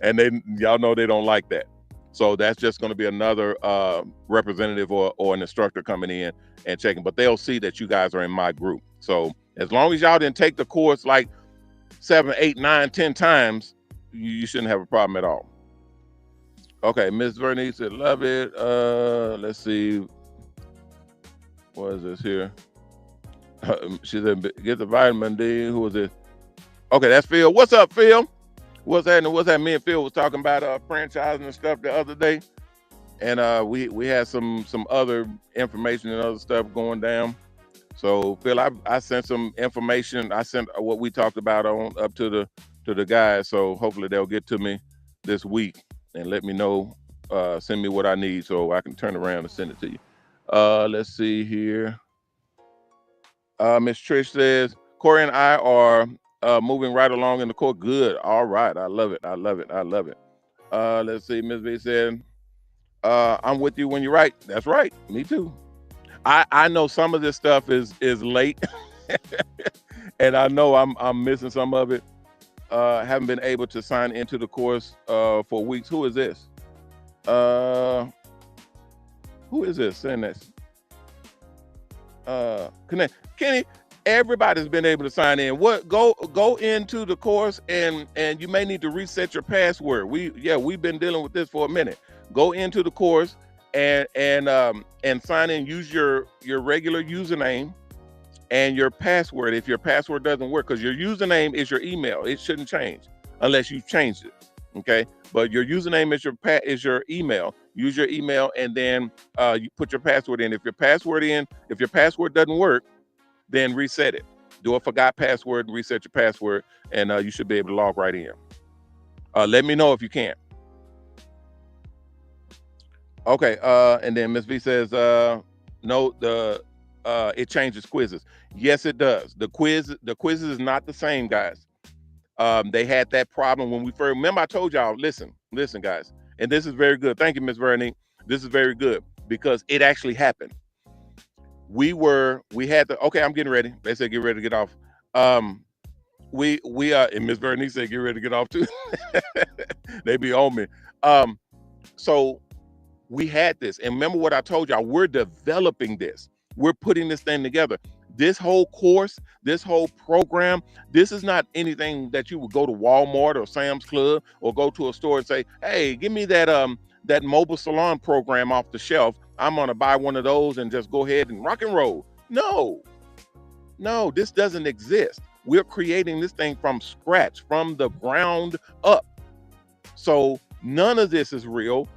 And y'all know they don't like that. So that's just going to be another representative or an instructor coming in and checking. But they'll see that you guys are in my group. So as long as y'all didn't take the course like 7, 8, 9, 10 times, you shouldn't have a problem at all. Okay, Miss Vernice said, love it. Let's see. What is this here? She said, get the vitamin D. Who is it? Okay, that's Phil. What's up, Phil? What's happening? What's that? Me and Phil was talking about franchising and stuff the other day, and we had some other information and other stuff going down. So Phil, I sent some information. I sent what we talked about on up to the guys. So hopefully they'll get to me this week and let me know. Send me what I need so I can turn around and send it to you. Let's see here. Miss Trish says Corey and I are moving right along in the court. Good. All right. I love it. I love it. I love it. Let's see. Ms. V said, I'm with you when you're right. That's right. Me too. I know some of this stuff is late and I know I'm missing some of it. Haven't been able to sign into the course for weeks. Who is this? Who is this saying this? Connect. Kenny, everybody's been able to sign in. Go into the course and you may need to reset your password. We've been dealing with this for a minute. Go into the course and sign in. Use your regular username and your password if your password doesn't work, because your username is your email. It shouldn't change unless you've changed it. Okay, but your username is your email. Use your email and then you put your password in. If your password doesn't work, then reset it. Do a forgot password and reset your password, and you should be able to log right in. Let me know if you can't. Okay, and then Ms. V says, no, it changes quizzes. Yes, it does. The quizzes is not the same, guys. They had that problem when we first, remember I told y'all, listen, guys, and this is very good. Thank you, Ms. Vernie. This is very good because it actually happened. We had the, okay, I'm getting ready. They said, get ready to get off. And Ms. Vernie said, get ready to get off too. They be on me. So we had this, and remember what I told y'all, we're developing this. We're putting this thing together. This whole course, this whole program, this is not anything that you would go to Walmart or Sam's Club or go to a store and say, hey, give me that mobile salon program off the shelf. I'm gonna buy one of those and just go ahead and rock and roll. No, this doesn't exist. We're creating this thing from scratch, from the ground up. So none of this is real.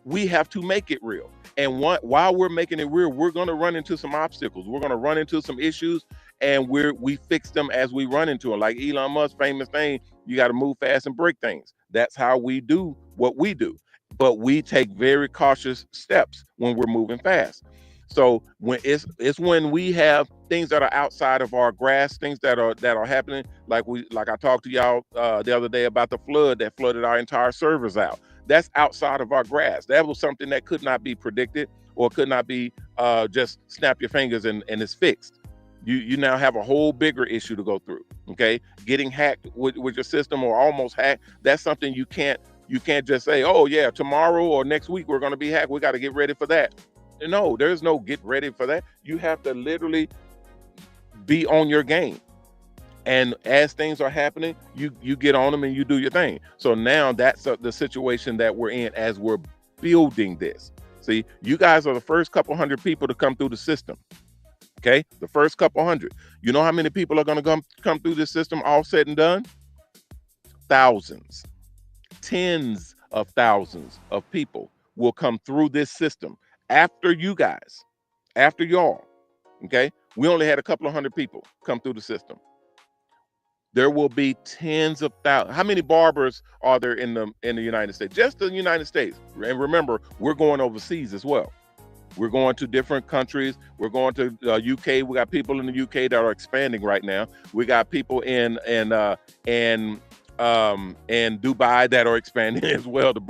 We have to make it real. And while we're making it real, we're going to run into some obstacles. We're going to run into some issues, and we fix them as we run into them. Like Elon Musk's famous thing, you got to move fast and break things. That's how we do what we do. But we take very cautious steps when we're moving fast. So when it's when we have things that are outside of our grasp, things that are happening, like I talked to y'all the other day about the flood that flooded our entire servers out. That's outside of our grasp. That was something that could not be predicted or could not be just snap your fingers and it's fixed. You now have a whole bigger issue to go through. Okay, getting hacked with your system or almost hacked. That's something you can't just say, oh yeah, tomorrow or next week we're going to be hacked. We got to get ready for that. No, there's no get ready for that. You have to literally be on your game. And as things are happening, you get on them and you do your thing. So now that's the situation that we're in as we're building this. See, you guys are the first couple hundred people to come through the system. Okay, the first couple hundred. You know how many people are going to come through this system all said and done? Thousands, tens of thousands of people will come through this system after you guys, after y'all. Okay, we only had a couple of hundred people come through the system. There will be tens of thousands. How many barbers are there in the United States? Just the United States. And remember, we're going overseas as well. We're going to different countries. We're going to UK. We got people in the UK that are expanding right now. We got people in Dubai that are expanding as well. The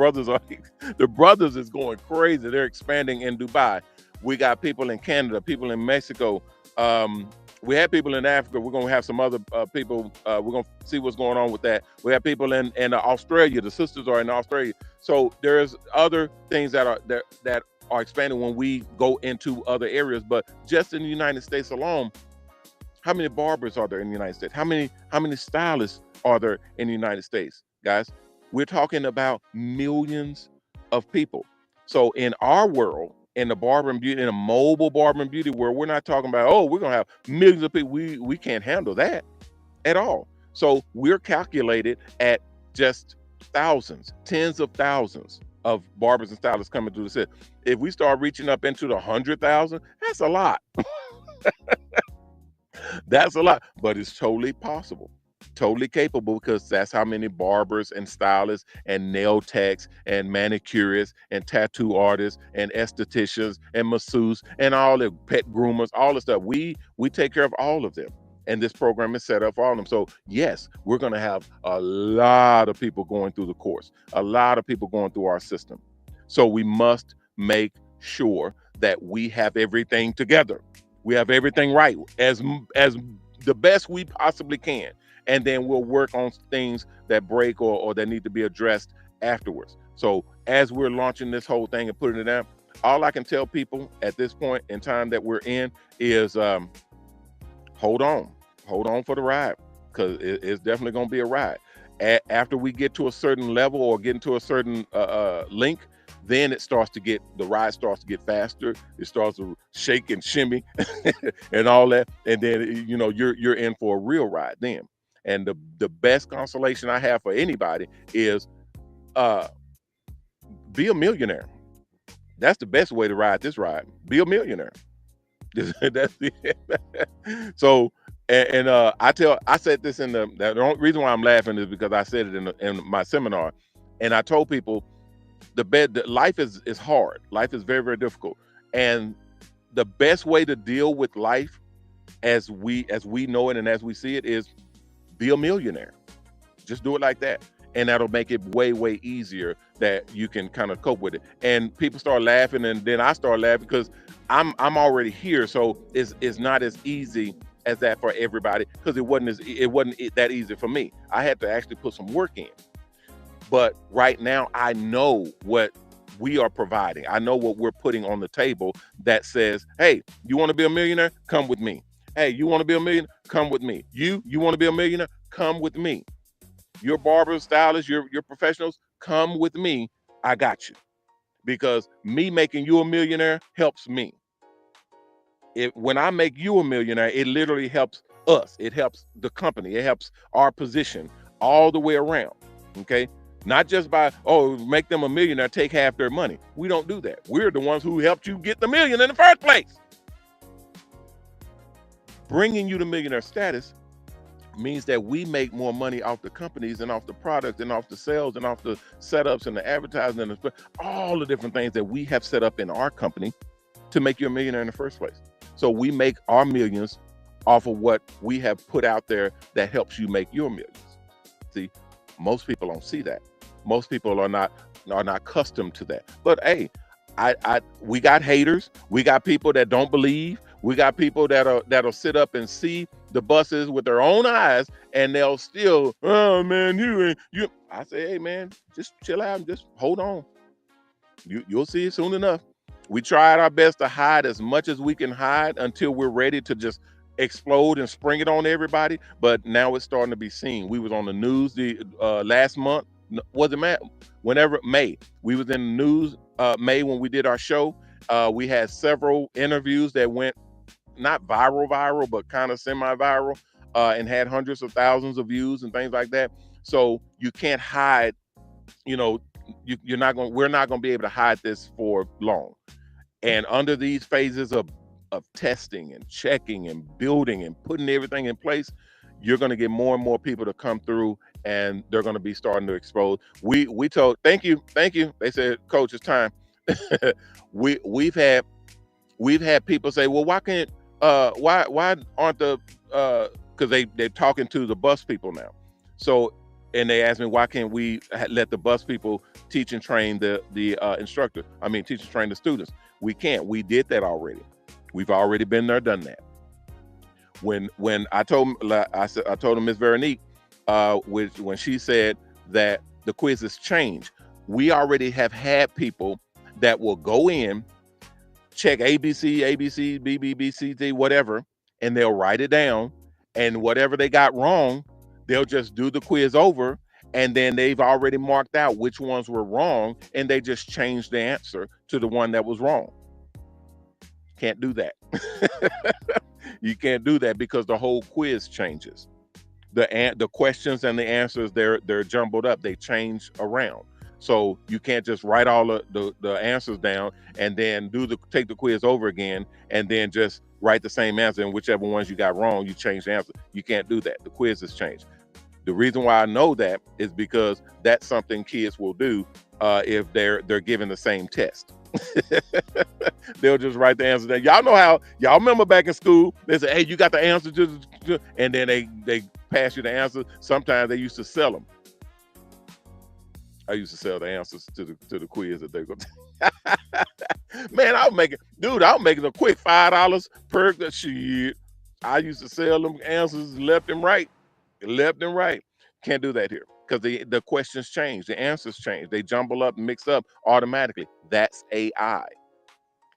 brothers is going crazy. They're expanding in Dubai. We got people in Canada, people in Mexico. We have people in Africa. We're gonna have some other people. We're gonna see what's going on with that. We have people in Australia. The sisters are in Australia. So there's other things that are expanding when we go into other areas. But just in the United States alone, how many barbers are there in the United States? How many stylists are there in the United States, guys? We're talking about millions of people. So in our world, in the barber and beauty, in a mobile barber and beauty world, we're not talking about, oh, we're gonna have millions of people. We can't handle that at all. So we're calculated at just thousands, tens of thousands of barbers and stylists coming through the city. If we start reaching up into the 100,000, that's a lot. That's a lot, but it's totally possible, totally capable, because that's how many barbers and stylists and nail techs and manicurists and tattoo artists and estheticians and masseuses and all the pet groomers, all the stuff. We take care of all of them. And this program is set up for all of them. So yes, we're going to have a lot of people going through the course, a lot of people going through our system. So we must make sure that we have everything together. We have everything right as the best we possibly can. And then we'll work on things that break or that need to be addressed afterwards. So as we're launching this whole thing and putting it out, all I can tell people at this point in time that we're in is hold on for the ride, because it's definitely going to be a ride. After we get to a certain level or get into a certain link, then the ride starts to get faster. It starts to shake and shimmy and all that. And then, you're in for a real ride then. And the best consolation I have for anybody is be a millionaire. That's the best way to ride this ride. Be a millionaire. That's so. I said this the only reason why I'm laughing is because I said it in my seminar, and I told people life is hard. Life is very, very difficult, and the best way to deal with life as we know it and as we see it is be a millionaire. Just do it like that, and that'll make it way, way easier that you can kind of cope with it. And people start laughing, and then I start laughing because I'm already here, so it's not as easy as that for everybody, because it wasn't that easy for me. I had to actually put some work in. But right now, I know what we are providing. I know what we're putting on the table that says, hey, you want to be a millionaire? Come with me. Hey, you want to be a millionaire? Come with me. You want to be a millionaire? Come with me. Your barbers, stylists, your professionals, come with me. I got you. Because me making you a millionaire helps me. When I make you a millionaire, it literally helps us. It helps the company. It helps our position all the way around. Okay? Not just by, make them a millionaire, take half their money. We don't do that. We're the ones who helped you get the million in the first place. Bringing you to millionaire status means that we make more money off the companies and off the product and off the sales and off the setups and the advertising and all the different things that we have set up in our company to make you a millionaire in the first place. So we make our millions off of what we have put out there that helps you make your millions. See, most people don't see that. Most people are not accustomed to that. But hey, we got haters. We got people that don't believe. We got people that'll sit up and see the buses with their own eyes, and they'll still, oh man, you. I say, hey man, just chill out and just hold on. You'll see it soon enough. We tried our best to hide as much as we can hide until we're ready to just explode and spring it on everybody. But now it's starting to be seen. We was on the news last month. Was it May? We was in the news May when we did our show. We had several interviews that went not viral, but kind of semi-viral, and had hundreds of thousands of views and things like that. So you can't hide, we're not going to be able to hide this for long. And under these phases of testing and checking and building and putting everything in place, you're going to get more and more people to come through, and they're going to be starting to expose. We told, thank you. They said, Coach, it's time. We've had people say, well, why aren't the because they're talking to the bus people now. So And they asked me, why can't we let the bus people teach and train the instructor? I mean, teach and train the students. We can't. We did that already. We've already been there, done that. When I told I told him Miss Veronique, when she said that the quizzes change, we already have had people that will go in, check ABC, ABC, BB, BCD, whatever, and they'll write it down, and whatever they got wrong, they'll just do the quiz over, and then they've already marked out which ones were wrong, and they just change the answer to the one that was wrong. Can't do that. You can't do that because the whole quiz changes. The questions and the answers, they're jumbled up. They change around. So you can't just write all the answers down and then take the quiz over again and then just write the same answer, and whichever ones you got wrong, you change the answer. You can't do that. The quiz has changed. The reason why I know that is because that's something kids will do if they're given the same test. They'll just write the answer down. Y'all know how, y'all remember back in school, they say, hey, you got the answer and then they pass you the answer. Sometimes they used to sell them. I used to sell the answers to the quiz that they go. Man, I was making a quick $5 per shit. I used to sell them answers left and right. Can't do that here because the questions change, the answers change, they jumble up, mix up automatically. That's AI.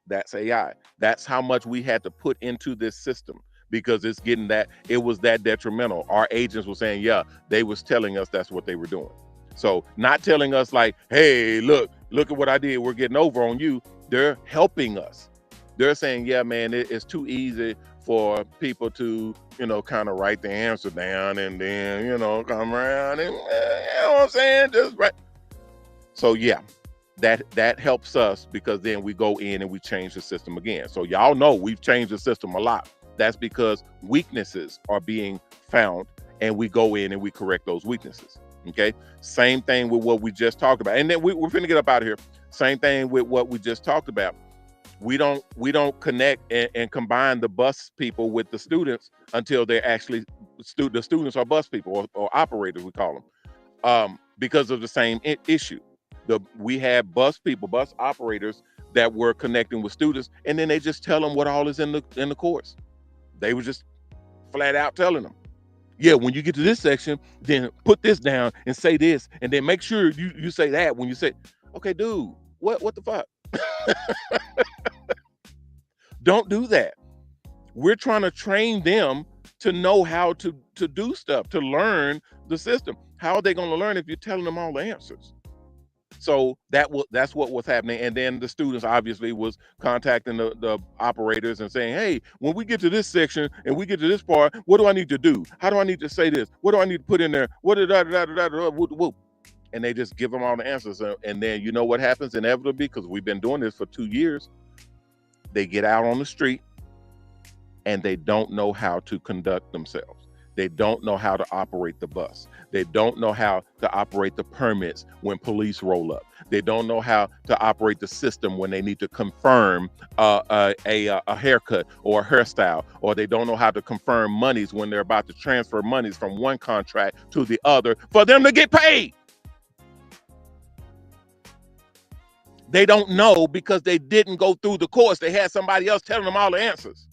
That's how much we had to put into this system because it was that detrimental. Our agents were saying, yeah, they was telling us that's what they were doing. So not telling us like, hey, look at what I did, we're getting over on you. They're helping us. They're saying, yeah, man, it's too easy for people to, kind of write the answer down and then, come around and, you know what I'm saying? Just right. So yeah, that helps us because then we go in and we change the system again. So y'all know we've changed the system a lot. That's because weaknesses are being found and we go in and we correct those weaknesses. Okay. Same thing with what we just talked about. And then we're finna get up out of here. Same thing with what we just talked about. We don't connect and combine the bus people with the students until they're actually the students are bus people or operators, we call them, because of the same issue. We had bus operators that were connecting with students, and then they just tell them what all is in the course. They were just flat out telling them, yeah, when you get to this section, then put this down and say this, and then make sure you say that when you say, okay, dude, what the fuck? Don't do that. We're trying to train them to know how to do stuff, to learn the system. How are they going to learn if you're telling them all the answers? So that's what was happening. And then the students obviously was contacting the operators and saying, hey, when we get to this section and we get to this part, what do I need to do? How do I need to say this? What do I need to put in there? What did whoop. And they just give them all the answers. And then you know what happens inevitably, because we've been doing this for 2 years. They get out on the street and they don't know how to conduct themselves. They don't know how to operate the bus. They don't know how to operate the permits when police roll up. They don't know how to operate the system when they need to confirm a haircut or a hairstyle, or they don't know how to confirm monies when they're about to transfer monies from one contract to the other for them to get paid. They don't know because they didn't go through the course. They had somebody else telling them all the answers.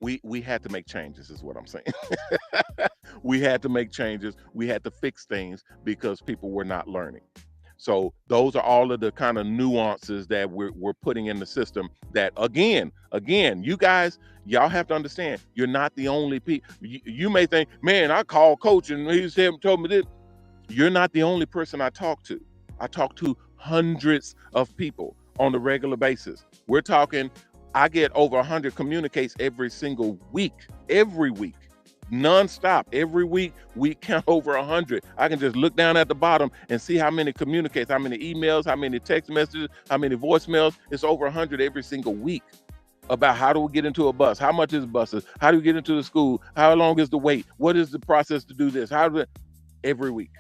We had to make changes, is what I'm saying. We had to make changes. We had to fix things because people were not learning. So those are all of the kind of nuances that we're putting in the system that, again, you guys, y'all have to understand, you're not the only people. You may think, man, I called coach and he told me this. You're not the only person I talk to. I talk to hundreds of people on a regular basis. We're talking, I get over 100 communicates every single week, nonstop. Every week we count over 100. I can just look down at the bottom and see how many communicates, how many emails, how many text messages, how many voicemails. It's over 100 every single week about how do we get into a bus? How much is buses? How do we get into the school? How long is the wait? What is the process to do this? Every week.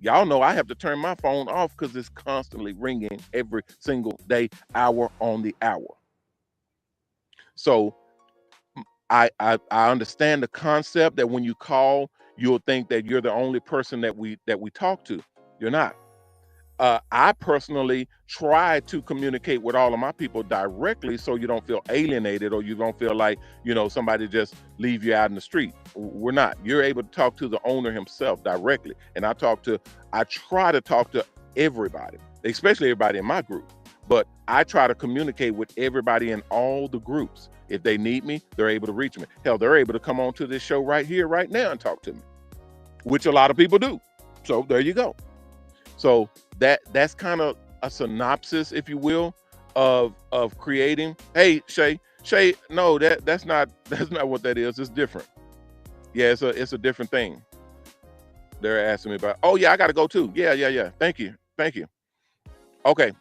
Y'all know I have to turn my phone off because it's constantly ringing every single day, hour on the hour. So I understand the concept that when you call, you'll think that you're the only person that we talk to. You're not. I personally try to communicate with all of my people directly so you don't feel alienated or you don't feel like, somebody just leave you out in the street. We're not. You're able to talk to the owner himself directly. And I try to talk to everybody, especially everybody in my group. But I try to communicate with everybody in all the groups. If they need me, they're able to reach me. Hell, they're able to come on to this show right here, right now and talk to me, which a lot of people do. So there you go. So that's kind of a synopsis, if you will, of creating. Hey, Shay, no, that's not what that is. It's different. Yeah, it's a different thing. They're asking me about. Oh yeah, I got to go too. Yeah. Thank you. Okay.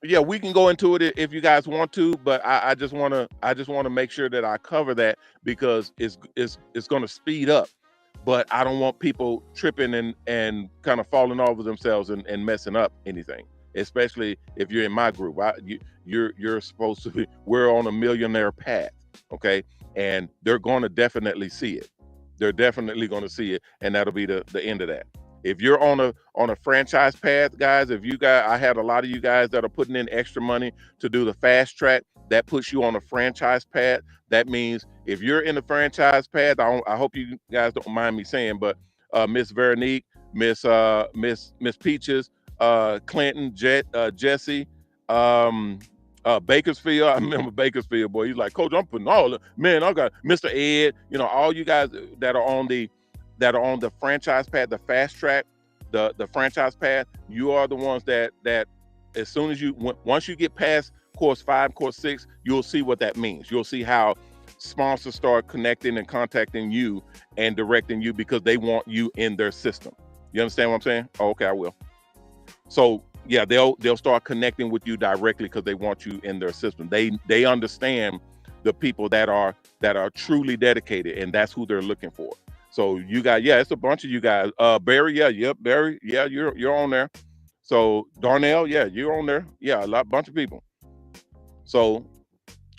Yeah, we can go into it if you guys want to, but I just want to make sure that I cover that because it's going to speed up. But I don't want people tripping and kind of falling over themselves and messing up anything, especially if you're in my group. You're supposed to be. We're on a millionaire path, okay, and they're going to definitely see it. They're definitely going to see it, and that'll be the end of that. If you're on a franchise path, guys, I had a lot of you guys that are putting in extra money to do the fast track. That puts you on a franchise path. That means if you're in the franchise path, I hope you guys don't mind me saying, but Miss Veronique, Miss Peaches, Clinton, Jesse, Bakersfield. I remember Bakersfield, boy. He's like, Coach, I'm putting all the man. I got Mr. Ed. All you guys that are on the franchise path, the fast track, the franchise path. You are the ones that as soon as once you get past course 5, course 6, you'll see what that means. You'll see how sponsors start connecting and contacting you and directing you because they want you in their system. You understand what I'm saying? Oh, okay, I will. So yeah, they'll start connecting with you directly because they want you in their system. They understand the people that are truly dedicated, and that's who they're looking for. So you guys, yeah, it's a bunch of you guys. Barry, Barry, you're on there. So Darnell, yeah, you're on there. Yeah, bunch of people. So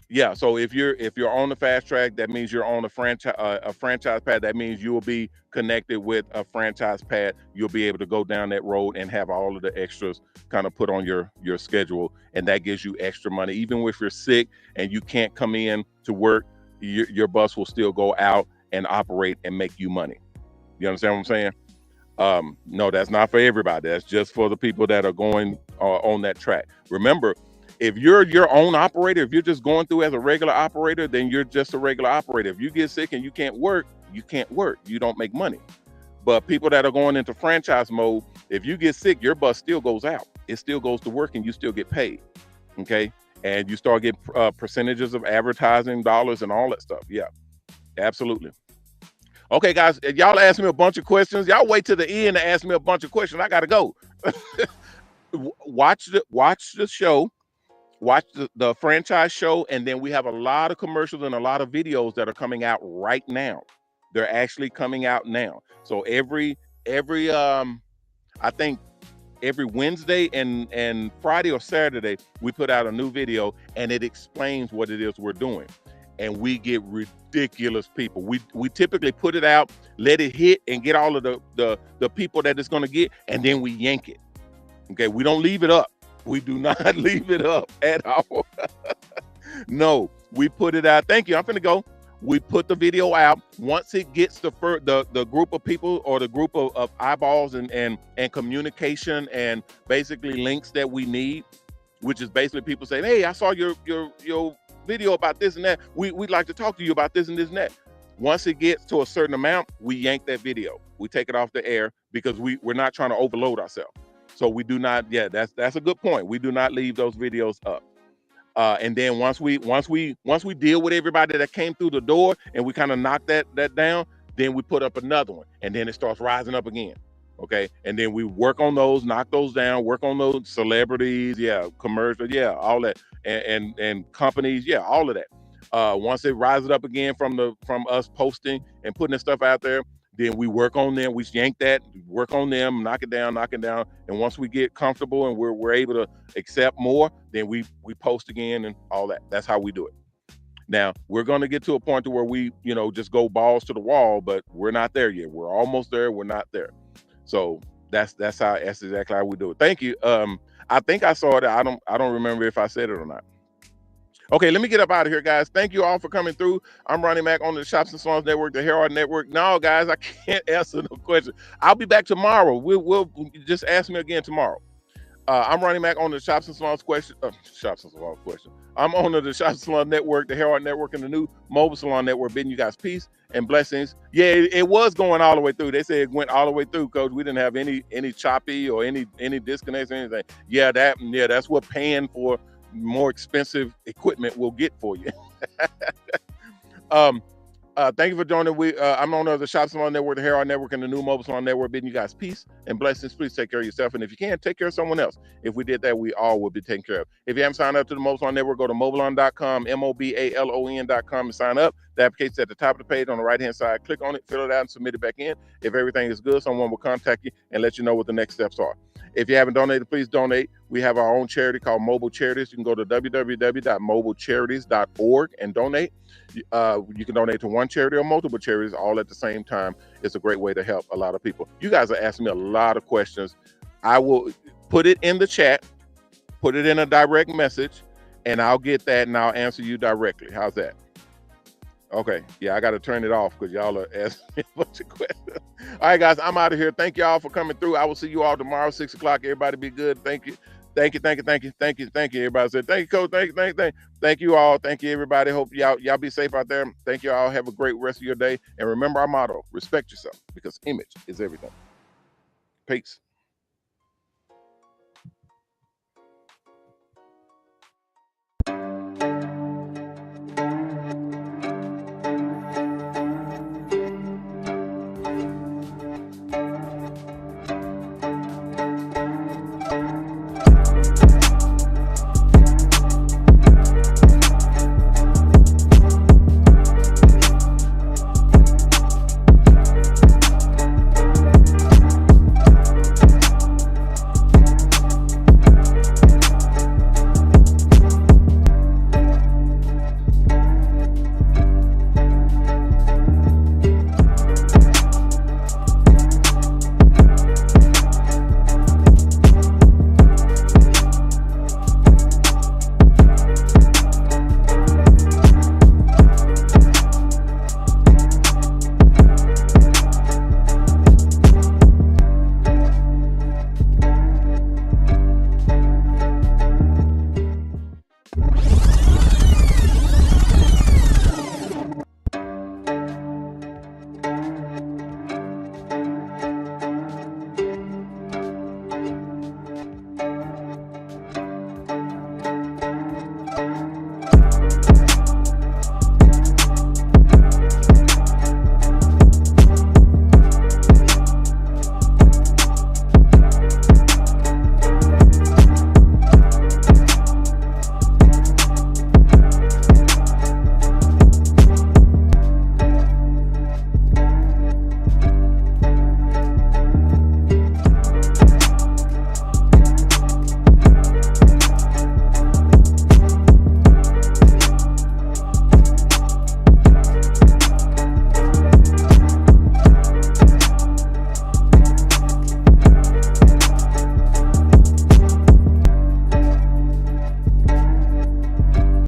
yeah, so if you're on the fast track, that means you're on a franchise path. That means you will be connected with a franchise path. You'll be able to go down that road and have all of the extras kind of put on your schedule, and that gives you extra money. Even if you're sick and you can't come in to work, your bus will still go out and operate and make you money. You understand what I'm saying? No, that's not for everybody. That's just for the people that are going on that track. Remember, if you're your own operator, if you're just going through as a regular operator, then you're just a regular operator. If you get sick and you can't work, you can't work. You don't make money. But people that are going into franchise mode, if you get sick, your bus still goes out. It still goes to work and you still get paid. Okay. And you start getting percentages of advertising dollars and all that stuff. Yeah, absolutely. Okay, guys, y'all asked me a bunch of questions. Y'all wait to the end to ask me a bunch of questions. I got to go. Watch the show. Watch the franchise show, and then we have a lot of commercials and a lot of videos that are coming out right now. They're actually coming out now. So every I think every Wednesday and Friday or Saturday, we put out a new video and it explains what it is we're doing. And we get ridiculous people. We typically put it out, let it hit and get all of the people that it's gonna get, and then we yank it. Okay, we don't leave it up. We do not leave it up at all. No, we put it out. Thank you. I'm finna go. We put the video out. Once it gets the group of people or the group of eyeballs and communication and basically links that we need, which is basically people saying, hey, I saw your video about this and that. We'd like to talk to you about this and that. Once it gets to a certain amount, we yank that video. We take it off the air because we're not trying to overload ourselves. So we do not, yeah, that's a good point. We do not leave those videos up. And then once we deal with everybody that came through the door and we kind of knock that down, then we put up another one and then it starts rising up again. Okay. And then we work on those, knock those down, work on those celebrities, yeah, commercials, yeah, all that, and companies, yeah, all of that. Once it rises up again from us posting and putting this stuff out there, then we work on them. We yank that, work on them, knock it down. And once we get comfortable and we're able to accept more, then we post again and all that. That's how we do it. Now we're going to get to a point to where we, you know, just go balls to the wall, but we're not there yet. We're almost there. We're not there. So that's exactly how we do it. Thank you. I think I saw it. I don't remember if I said it or not. Okay, let me get up out of here, guys. Thank you all for coming through. I'm Ronnie Mac on the Shops and Salons Network, the Hair Art Network. No, guys, I can't answer no question. I'll be back tomorrow. We'll just ask me again tomorrow. I'm Ronnie Mac on the Shops and Salons question. Shops and Salons question. I'm on the Shops and Salon Network, the Hair Art Network, and the new Mobile Salon Network, bidding you guys peace and blessings. Yeah, it was going all the way through. They said it went all the way through because we didn't have any choppy or any disconnects or anything. Yeah, that's what paying for more expensive equipment will get for you. Thank you for joining. I'm on the Shop Salon Network, the Hair Art Network, and the new Mobile Salon Network, bidding you guys peace and blessings. Please take care of yourself, and if you can, take care of someone else. If we did that, we all would be taken care of. If you haven't signed up to the Mobile Salon Network, go to mobilon.com, mobalon.com, and sign up. The application's at the top of the page on the right-hand side. Click on it, fill it out, and submit it back in. If everything is good, someone will contact you and let you know what the next steps are. If you haven't donated, please donate. We have our own charity called Mobile Charities. You can go to www.mobilecharities.org and donate. You can donate to one charity or multiple charities all at the same time. It's a great way to help a lot of people. You guys are asking me a lot of questions. I will put it in the chat, put it in a direct message, and I'll get that and I'll answer you directly. How's that? Okay, yeah, I got to turn it off because y'all are asking me a bunch of questions. All right, guys, I'm out of here. Thank y'all for coming through. I will see you all tomorrow, 6 o'clock. Everybody be good. Thank you. Thank you. Everybody said, thank you, Coach. Thank you all. Thank you, everybody. Hope y'all be safe out there. Thank you all. Have a great rest of your day. And remember our motto, respect yourself because image is everything. Peace.